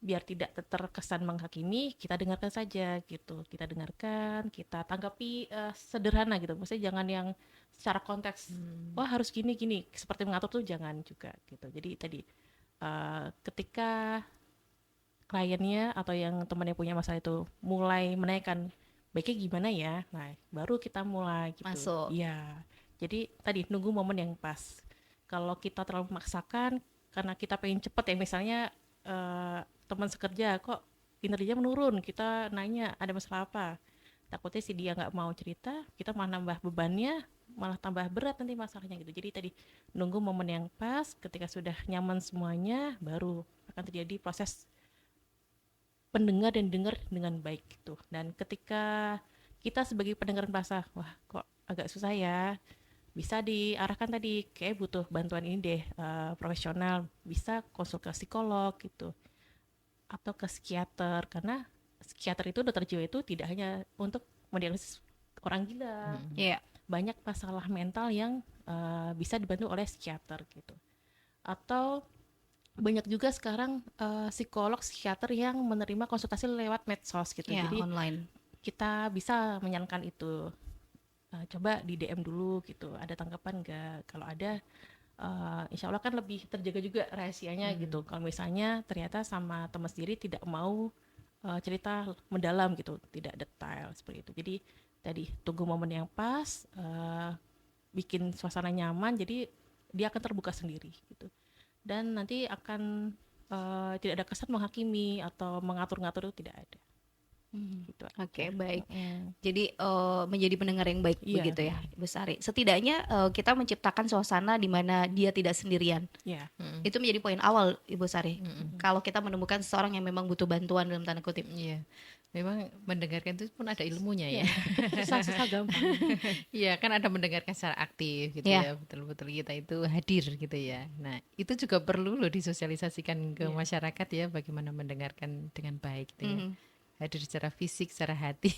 biar tidak terkesan menghakimi, kita dengarkan saja gitu. Kita dengarkan, kita tanggapi sederhana gitu. Maksudnya jangan yang secara konteks, wah harus gini-gini, seperti mengatur tuh jangan juga gitu. Jadi tadi ketika kliennya atau yang temannya punya masalah itu mulai menanyakan baiknya gimana ya, nah baru kita mulai gitu. Masuk. Iya. Jadi tadi nunggu momen yang pas. Kalau kita terlalu memaksakan karena kita pengen cepet ya, misalnya teman sekerja kok kinerjanya menurun, kita nanya ada masalah apa, takutnya si dia nggak mau cerita, kita malah nambah bebannya, malah tambah berat nanti masalahnya gitu. Jadi tadi nunggu momen yang pas, ketika sudah nyaman semuanya baru akan terjadi proses pendengar dan dengar dengan baik gitu. Dan ketika kita sebagai pendengar merasa wah kok agak susah ya, bisa diarahkan tadi kayak butuh bantuan ini deh, profesional, bisa konsultasi psikolog gitu atau ke psikiater, karena psikiater itu, dokter jiwa itu tidak hanya untuk mendiagnosis orang gila. Iya. Banyak masalah mental yang bisa dibantu oleh psikiater gitu. Atau banyak juga sekarang psikolog, psikiater yang menerima konsultasi lewat medsos gitu. Iya, Jadi online. kita bisa menyarankan itu. Coba di DM dulu gitu, ada tanggapan nggak? Kalau ada, insya Allah kan lebih terjaga juga rahasianya gitu. Kalau misalnya ternyata sama teman sendiri tidak mau cerita mendalam gitu, tidak detail seperti itu. Jadi tadi tunggu momen yang pas, bikin suasana nyaman, jadi dia akan terbuka sendiri gitu. Dan nanti akan tidak ada kesan menghakimi atau mengatur-ngatur, itu tidak ada. Gitu Oke, aja. baik. Jadi menjadi pendengar yang baik Iya. begitu ya, Ibu Sari. Setidaknya kita menciptakan suasana di mana dia tidak sendirian. Ya. Itu menjadi poin awal, Ibu Sari. Kalau kita menemukan seseorang yang memang butuh bantuan dalam tanda kutip. Iya. Memang mendengarkan itu pun ada ilmunya ya. Susah-susah gampang. Iya, kan ada mendengarkan secara aktif gitu Iya. ya. Betul-betul kita itu hadir gitu ya. Nah, itu juga perlu loh disosialisasikan ke masyarakat ya, bagaimana mendengarkan dengan baik gitu ya. Hadir secara fisik, secara hati,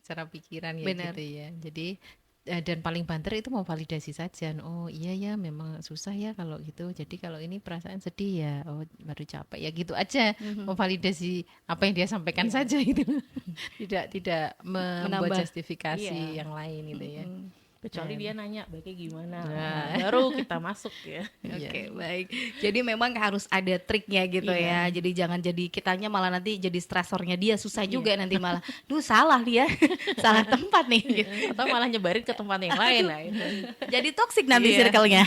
secara pikiran ya Benar. gitu ya. Jadi Dan paling banter itu mau validasi saja. Oh iya ya, memang susah ya kalau gitu. Jadi kalau ini perasaan sedih ya, oh baru capek ya, gitu aja. Mau validasi apa yang dia sampaikan saja gitu. Tidak membuat Menambah. justifikasi Iya. yang lain gitu ya. Kecuali Dan- dia nanya baiknya gimana. Nah. Nah, baru kita masuk ya. Iya. Oke, baik. Jadi memang harus ada triknya gitu ya. Jadi jangan jadi kitanya malah nanti jadi stresornya dia, susah juga nanti malah. Duh, salah dia. Salah tempat nih gitu. Atau malah nyebarin ke tempat yang lain lah itu. Jadi toksik nanti Iya. circle-nya.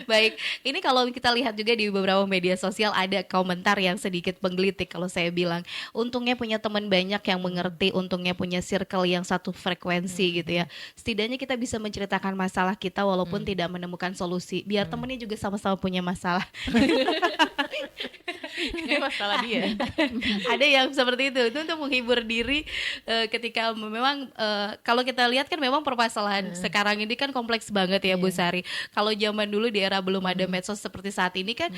Baik, ini kalau kita lihat juga di beberapa media sosial ada komentar yang sedikit penggelitik kalau saya bilang. Untungnya punya teman banyak yang mengerti, untungnya punya circle yang satu frekuensi gitu ya. Setidaknya kita bisa menceritakan masalah kita walaupun tidak menemukan solusi. Biar temennya juga sama-sama punya masalah. Ini masalah dia. Ada yang seperti itu untuk menghibur diri ketika memang kalau kita lihat kan memang permasalahan sekarang ini kan kompleks banget ya Bu Sari. Kalau zaman dulu di era belum ada medsos seperti saat ini kan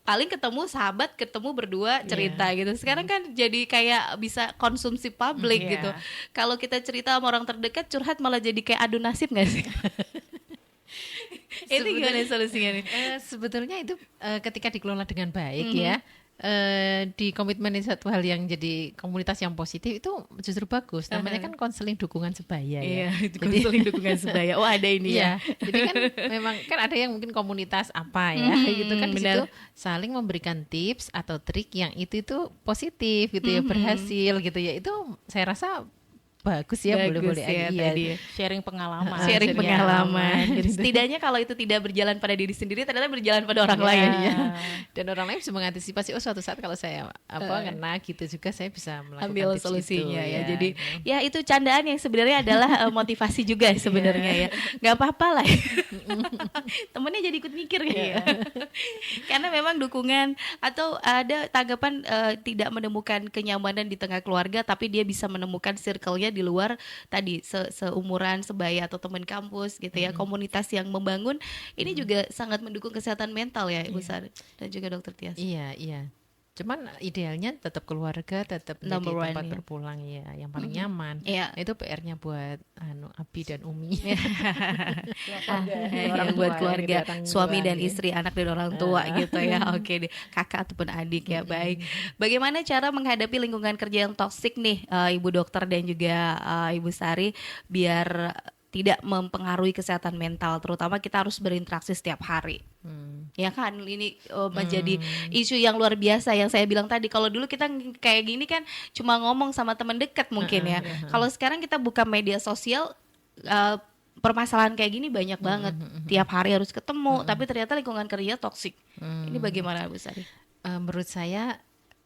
paling ketemu sahabat, ketemu berdua cerita gitu. Sekarang kan jadi kayak bisa konsumsi publik Iya. gitu. Kalau kita cerita sama orang terdekat curhat malah jadi kayak adu nasib gak sih? Itu gimana solusinya nih? Sebetulnya itu ketika dikelola dengan baik ya, di komitmen satu hal yang jadi komunitas yang positif itu justru bagus. Namanya kan konseling dukungan sebaya ya. Iya, itu konseling dukungan sebaya. Oh, ada ini ya. Iya, jadi kan memang kan ada yang mungkin komunitas apa ya, gitu kan di situ saling memberikan tips atau trik yang itu positif gitu ya, berhasil gitu ya. Itu saya rasa bagus ya, boleh-boleh ya, aja. Iya. tadi. Sharing pengalaman. Sharing pengalaman. Gitu. Setidaknya kalau itu tidak berjalan pada diri sendiri, ternyata berjalan pada orang Iya. lain. Dan orang lain bisa mengantisipasi, oh suatu saat kalau saya kena gitu juga saya bisa melakukan Ambil tips solusinya itu, ya. Jadi ya itu candaan yang sebenarnya adalah motivasi juga sebenarnya ya. Gak apa-apa lah. Temennya jadi ikut mikir ya. Karena memang dukungan atau ada tanggapan tidak menemukan kenyamanan di tengah keluarga, tapi dia bisa menemukan circle-nya di luar tadi seumuran, sebaya atau teman kampus gitu ya. Komunitas yang membangun ini juga sangat mendukung kesehatan mental ya Ibu Sari dan juga Dokter Tias. Iya, iya. Cuman idealnya tetap keluarga, tetap menjadi Number one, tempat ya. berpulang ya, yang paling nyaman. Iya. Nah, itu PR-nya buat Abi dan Umi. Yang buat keluarga, suami dan istri, anak dan orang tua gitu ya. Oke deh, kakak ataupun adik ya. Baik. Bagaimana cara menghadapi lingkungan kerja yang toksik nih, Ibu Dokter dan juga Ibu Sari, biar tidak mempengaruhi kesehatan mental, terutama kita harus berinteraksi setiap hari. Ya kan, ini menjadi isu yang luar biasa yang saya bilang tadi. Kalau dulu kita kayak gini kan cuma ngomong sama teman dekat mungkin ya. Kalau sekarang kita buka media sosial, permasalahan kayak gini banyak banget. Tiap hari harus ketemu, tapi ternyata lingkungan kerja toksik. Ini bagaimana Bu Sari? Menurut saya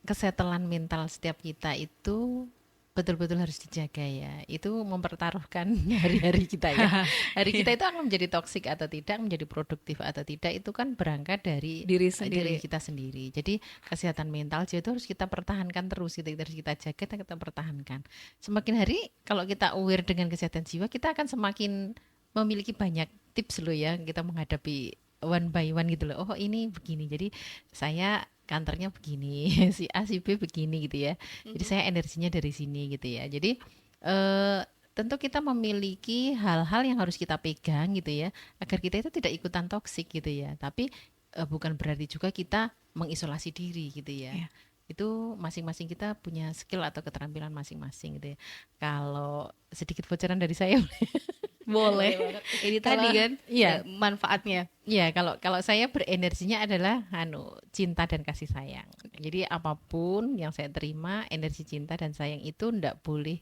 kesetelan mental setiap kita itu betul-betul harus dijaga ya. Itu mempertaruhkan hari-hari kita ya. Hari kita itu akan menjadi toksik atau tidak, menjadi produktif atau tidak, itu kan berangkat dari Diri sendiri. kita sendiri. Jadi kesehatan mental itu harus kita pertahankan terus, harus kita jaga dan kita pertahankan. Semakin hari kalau kita aware dengan kesehatan jiwa, kita akan semakin memiliki banyak tips loh ya, kita menghadapi one by one gitu loh. Oh ini begini, jadi saya kantornya begini, si A si B begini gitu ya. Jadi saya energinya dari sini gitu ya. Jadi tentu kita memiliki hal-hal yang harus kita pegang gitu ya, agar kita itu tidak ikutan toksik gitu ya. Tapi bukan berarti juga kita mengisolasi diri gitu ya. Itu masing-masing kita punya skill atau keterampilan masing-masing gitu ya. Kalau sedikit bocoran dari saya Boleh. Ini tadi kan iya. manfaatnya. Ya, kalau saya berenerginya adalah cinta dan kasih sayang. Jadi apapun yang saya terima, energi cinta dan sayang itu ndak boleh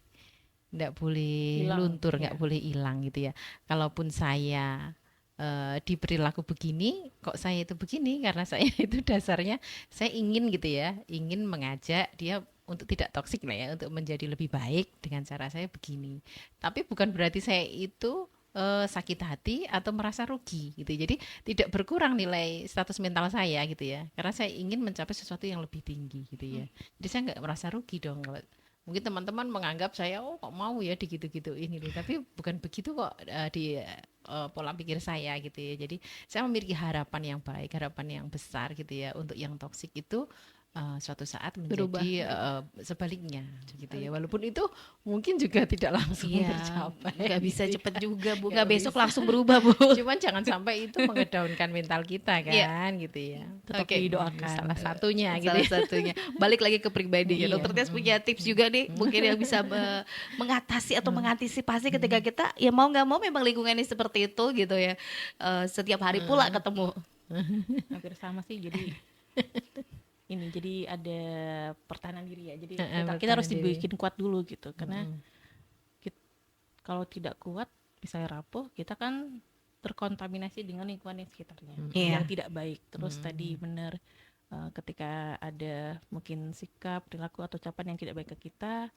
Hilang, luntur, nggak ya. boleh hilang gitu ya. Kalaupun saya diperilaku begini, kok saya itu begini, karena saya itu dasarnya saya ingin gitu ya, ingin mengajak dia untuk tidak toksik lah ya, untuk menjadi lebih baik dengan cara saya begini. Tapi bukan berarti saya itu sakit hati atau merasa rugi gitu. Jadi tidak berkurang nilai status mental saya gitu ya, karena saya ingin mencapai sesuatu yang lebih tinggi gitu ya. Jadi saya nggak merasa rugi dong. Kalau mungkin teman-teman menganggap saya kok mau ya digitu-gituin gitu, tapi bukan begitu kok di pola pikir saya gitu ya. Jadi saya memiliki harapan yang baik, harapan yang besar gitu ya, untuk yang toksik itu suatu saat Berubah. menjadi sebaliknya gitu ya. Walaupun itu mungkin juga tidak langsung Iya, tercapai. nggak bisa gitu ya. cepet juga Bu, Nggak nggak besok bisa. langsung berubah Bu. Cuman jangan sampai itu mengedaunkan mental kita Iya. kan gitu ya. Tetap Oke. didoakan. Salah satunya gitu Salah ya. satunya. Balik lagi ke pribadi ya. Iya. Dokter Tias punya tips juga nih, mungkin yang bisa mengatasi atau mengantisipasi ketika kita ya mau nggak mau memang lingkungannya seperti itu gitu ya. Setiap hari pula ketemu. Hampir sama sih, jadi jadi ada pertahanan diri ya, jadi kita pertahanan harus diri. dibikin kuat dulu gitu, karena kalau tidak kuat misalnya rapuh, kita kan terkontaminasi dengan lingkungan yang sekitarnya Iya. yang tidak baik. Terus tadi benar, ketika ada mungkin sikap, perilaku atau ucapan yang tidak baik ke kita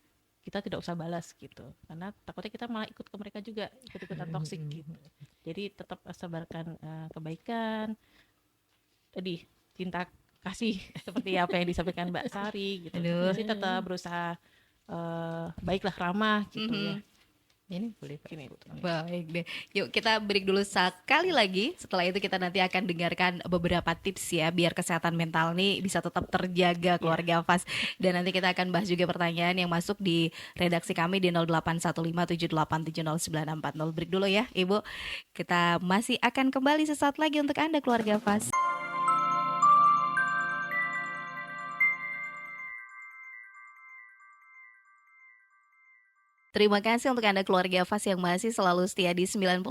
tidak usah balas gitu, karena takutnya kita malah ikut ke mereka juga, ikut-ikutan toksik gitu. Jadi tetap sebarkan kebaikan tadi, cinta kasih seperti apa yang disampaikan Mbak Sari gitu. Aduh. Jadi tetap berusaha baiklah, ramah gitu ya. Ini boleh Pak. Gini. Baik deh. Yuk kita break dulu sekali lagi. Setelah itu kita nanti akan dengarkan beberapa tips ya biar kesehatan mental nih bisa tetap terjaga keluarga Fas. Dan nanti kita akan bahas juga pertanyaan yang masuk di redaksi kami di 081578709040. Break dulu ya Ibu. Kita masih akan kembali sesaat lagi untuk Anda keluarga Fas. Terima kasih untuk Anda keluarga Fas yang masih selalu setia di 90.1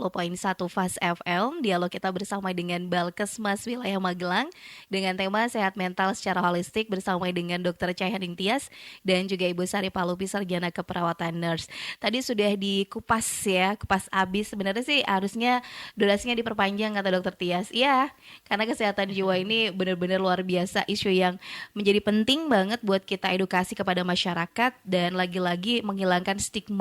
Fas FM. Dialog kita bersama dengan Balkesmas Wilayah Magelang dengan tema sehat mental secara holistik bersama dengan Dr. Cahyaning Tias dan juga Ibu Sari Palupi, sarjana keperawatan nurse. Tadi sudah dikupas ya, kupas habis. Sebenarnya sih harusnya durasinya diperpanjang kata Dr. Tias. Iya, karena kesehatan jiwa ini benar-benar luar biasa, isu yang menjadi penting banget buat kita edukasi kepada masyarakat dan lagi-lagi menghilangkan stigma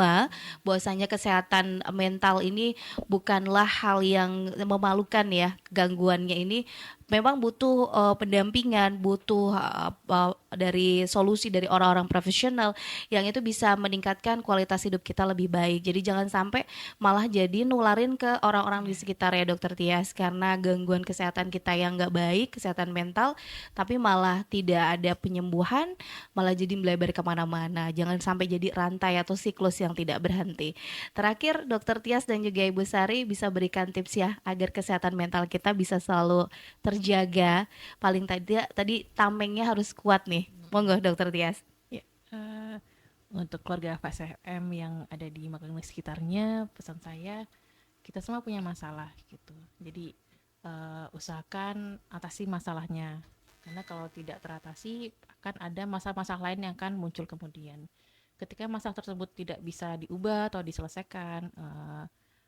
bahwasanya kesehatan mental ini bukanlah hal yang memalukan ya. Gangguannya ini memang butuh pendampingan, butuh dari solusi dari orang-orang profesional yang itu bisa meningkatkan kualitas hidup kita lebih baik. Jadi jangan sampai malah jadi nularin ke orang-orang di sekitar ya Dokter Tias, karena gangguan kesehatan kita yang nggak baik, kesehatan mental, tapi malah tidak ada penyembuhan, malah jadi melebar kemana-mana. Jangan sampai jadi rantai atau siklus yang tidak berhenti. Terakhir Dokter Tias dan juga Ibu Sari bisa berikan tips ya agar kesehatan mental kita bisa selalu terjaga. Paling tadi tamengnya harus kuat nih. Monggo Dokter Tias. Ya, untuk keluarga Fas FM yang ada di Magelang dan sekitarnya, pesan saya, kita semua punya masalah gitu. Jadi usahakan atasi masalahnya, karena kalau tidak teratasi akan ada masalah-masalah lain yang akan muncul kemudian. Ketika masalah tersebut tidak bisa diubah atau diselesaikan,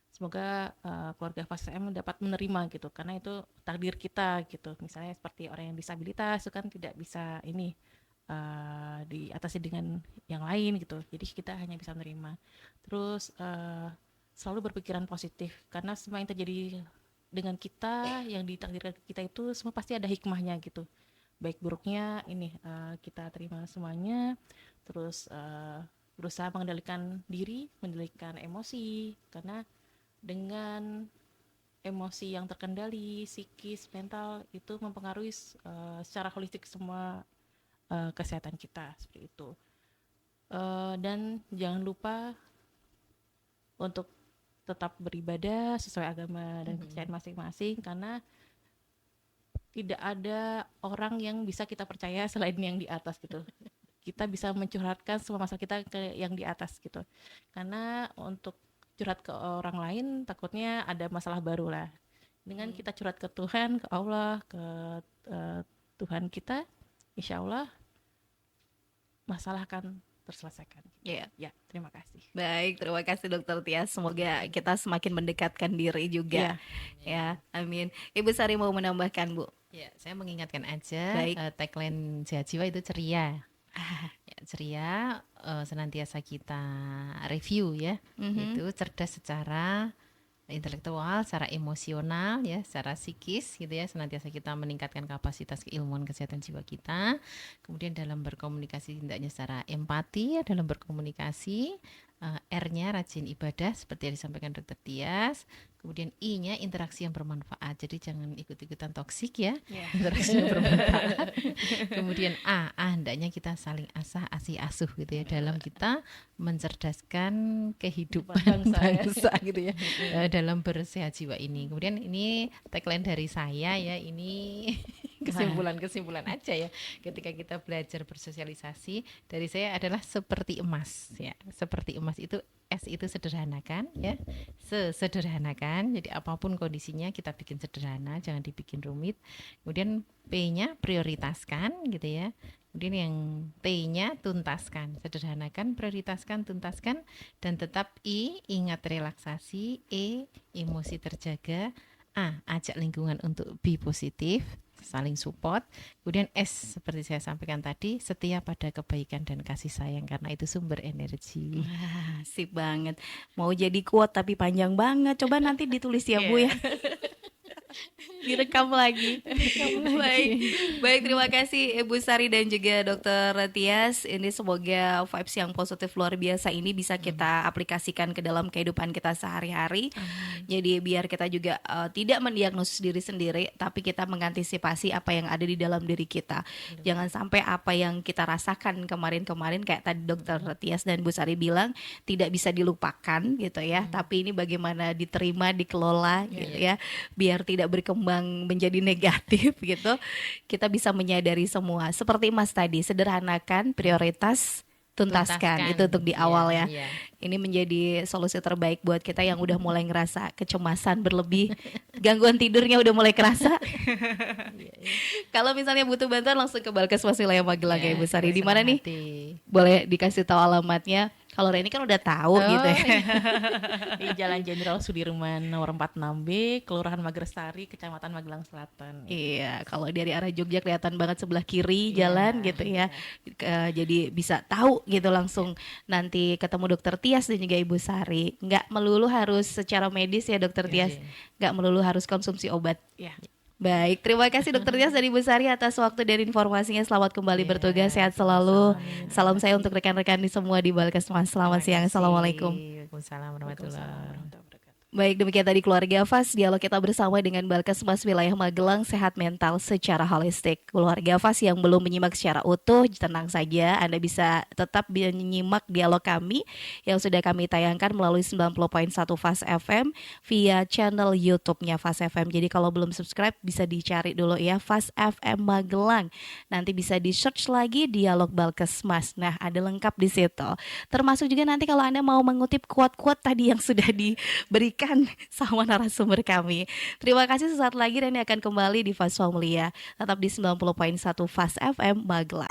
semoga keluarga Fas FM dapat menerima gitu, karena itu takdir kita gitu. Misalnya seperti orang yang disabilitas itu kan tidak bisa diatasi dengan yang lain gitu, jadi kita hanya bisa menerima. Terus selalu berpikiran positif, karena semua yang terjadi dengan kita, yang ditakdirkan kita itu semua pasti ada hikmahnya gitu. Baik buruknya ini kita terima semuanya. Terus berusaha mengendalikan diri, mengendalikan emosi, karena dengan emosi yang terkendali, psikis, mental itu mempengaruhi secara holistik semua kesehatan kita, seperti itu. Dan jangan lupa untuk tetap beribadah sesuai agama dan kepercayaan masing-masing, karena tidak ada orang yang bisa kita percaya selain yang di atas gitu. Kita bisa mencurhatkan semua masalah kita ke yang di atas gitu, karena untuk curhat ke orang lain takutnya ada masalah baru lah. Dengan kita curhat ke Tuhan, ke Allah, ke Tuhan kita, insya Allah masalah akan terselesaikan. Iya. Ya, terima kasih. Baik, terima kasih Dokter Tias. Semoga kita semakin mendekatkan diri juga. Ya, amin. Ibu Sari mau menambahkan, Bu? Ya, saya mengingatkan aja, Baik. tagline sehat jiwa itu ceria. Ya, ceria, senantiasa kita review ya. Itu cerdas secara intelektual, secara emosional ya, secara psikis gitu ya, senantiasa kita meningkatkan kapasitas keilmuan kesehatan jiwa kita. Kemudian dalam berkomunikasi hendaknya secara empati, dalam berkomunikasi R-nya rajin ibadah seperti yang disampaikan Dr. Tias. Kemudian I-nya interaksi yang bermanfaat. Jadi jangan ikut-ikutan toksik ya. Ya. Interaksi yang bermanfaat. Kemudian A hendaknya kita saling asih asuh gitu ya dalam kita mencerdaskan kehidupan bangsa gitu ya. Dalam bersehat jiwa ini. Kemudian ini tagline dari saya ya, ini kesimpulan aja ya. Ketika kita belajar bersosialisasi, dari saya adalah seperti emas ya. Seperti emas itu, S itu sederhanakan ya. Sederhanakan. Jadi apapun kondisinya kita bikin sederhana, jangan dibikin rumit. Kemudian P-nya prioritaskan gitu ya. Kemudian yang T-nya tuntaskan, sederhanakan, prioritaskan, tuntaskan, dan tetap I ingat relaksasi, E emosi terjaga, A ajak lingkungan untuk be positif, saling support. Kemudian S seperti saya sampaikan tadi, setia pada kebaikan dan kasih sayang karena itu sumber energi. Wah, sip banget. Mau jadi quote tapi panjang banget. Coba nanti ditulis ya Bu ya. Direkam lagi. Baik, terima kasih Ibu Sari dan juga Dokter Tias. Ini semoga vibes yang positif luar biasa ini bisa kita aplikasikan ke dalam kehidupan kita sehari-hari. Jadi biar kita juga tidak mendiagnosis diri sendiri, tapi kita mengantisipasi apa yang ada di dalam diri kita. Jangan sampai apa yang kita rasakan kemarin-kemarin kayak tadi Dokter Tias dan Bu Sari bilang tidak bisa dilupakan gitu ya. Tapi ini bagaimana diterima, dikelola gitu ya, biar tidak berkembang menjadi negatif gitu. Kita bisa menyadari semua. Seperti Mas tadi, sederhanakan, prioritas, tuntaskan. Itu untuk di awal ya. Ini menjadi solusi terbaik buat kita yang udah mulai ngerasa kecemasan berlebih, gangguan tidurnya udah mulai kerasa. Kalau misalnya butuh bantuan langsung ke Balkesmas Wilayah Magelang ya Ibu Sari. Di mana nih? Boleh dikasih tahu alamatnya? Kalau Reni kan udah tahu gitu ya. Di Jalan Jenderal Sudirman nomor 46B, Kelurahan Magersari, Kecamatan Magelang Selatan. Iya, kalau dari arah Jogja kelihatan banget sebelah kiri jalan gitu ya. Jadi bisa tahu gitu langsung nanti ketemu Dokter Tias dan juga Ibu Sari. Nggak melulu harus secara medis ya Dokter Tias. Nggak melulu harus konsumsi obat. Ya. Baik, terima kasih Dokter Tias dan Ibu Sari atas waktu dan informasinya. Selamat kembali bertugas, sehat selalu. Salam saya untuk rekan-rekan di semua di Balkesmas. Selamat siang, Assalamualaikum. Waalaikumsalam warahmatullahi wabarakatuh. Baik, demikian tadi Keluarga Fas, dialog kita bersama dengan Balkesmas Wilayah Magelang, sehat mental secara holistik. Keluarga Fas yang belum menyimak secara utuh, tenang saja, Anda bisa tetap menyimak dialog kami yang sudah kami tayangkan melalui 90.1 Fas FM via channel YouTube-nya Fas FM. Jadi kalau belum subscribe bisa dicari dulu ya, Fas FM Magelang. Nanti bisa di-search lagi dialog Balkesmas. Nah, ada lengkap di situ. Termasuk juga nanti kalau Anda mau mengutip quote-quote tadi yang sudah diberikan sama narasumber kami. Terima kasih, sesaat lagi Reni akan kembali di Fas Mulia. Tetap di 90.1 Fas FM Magelang.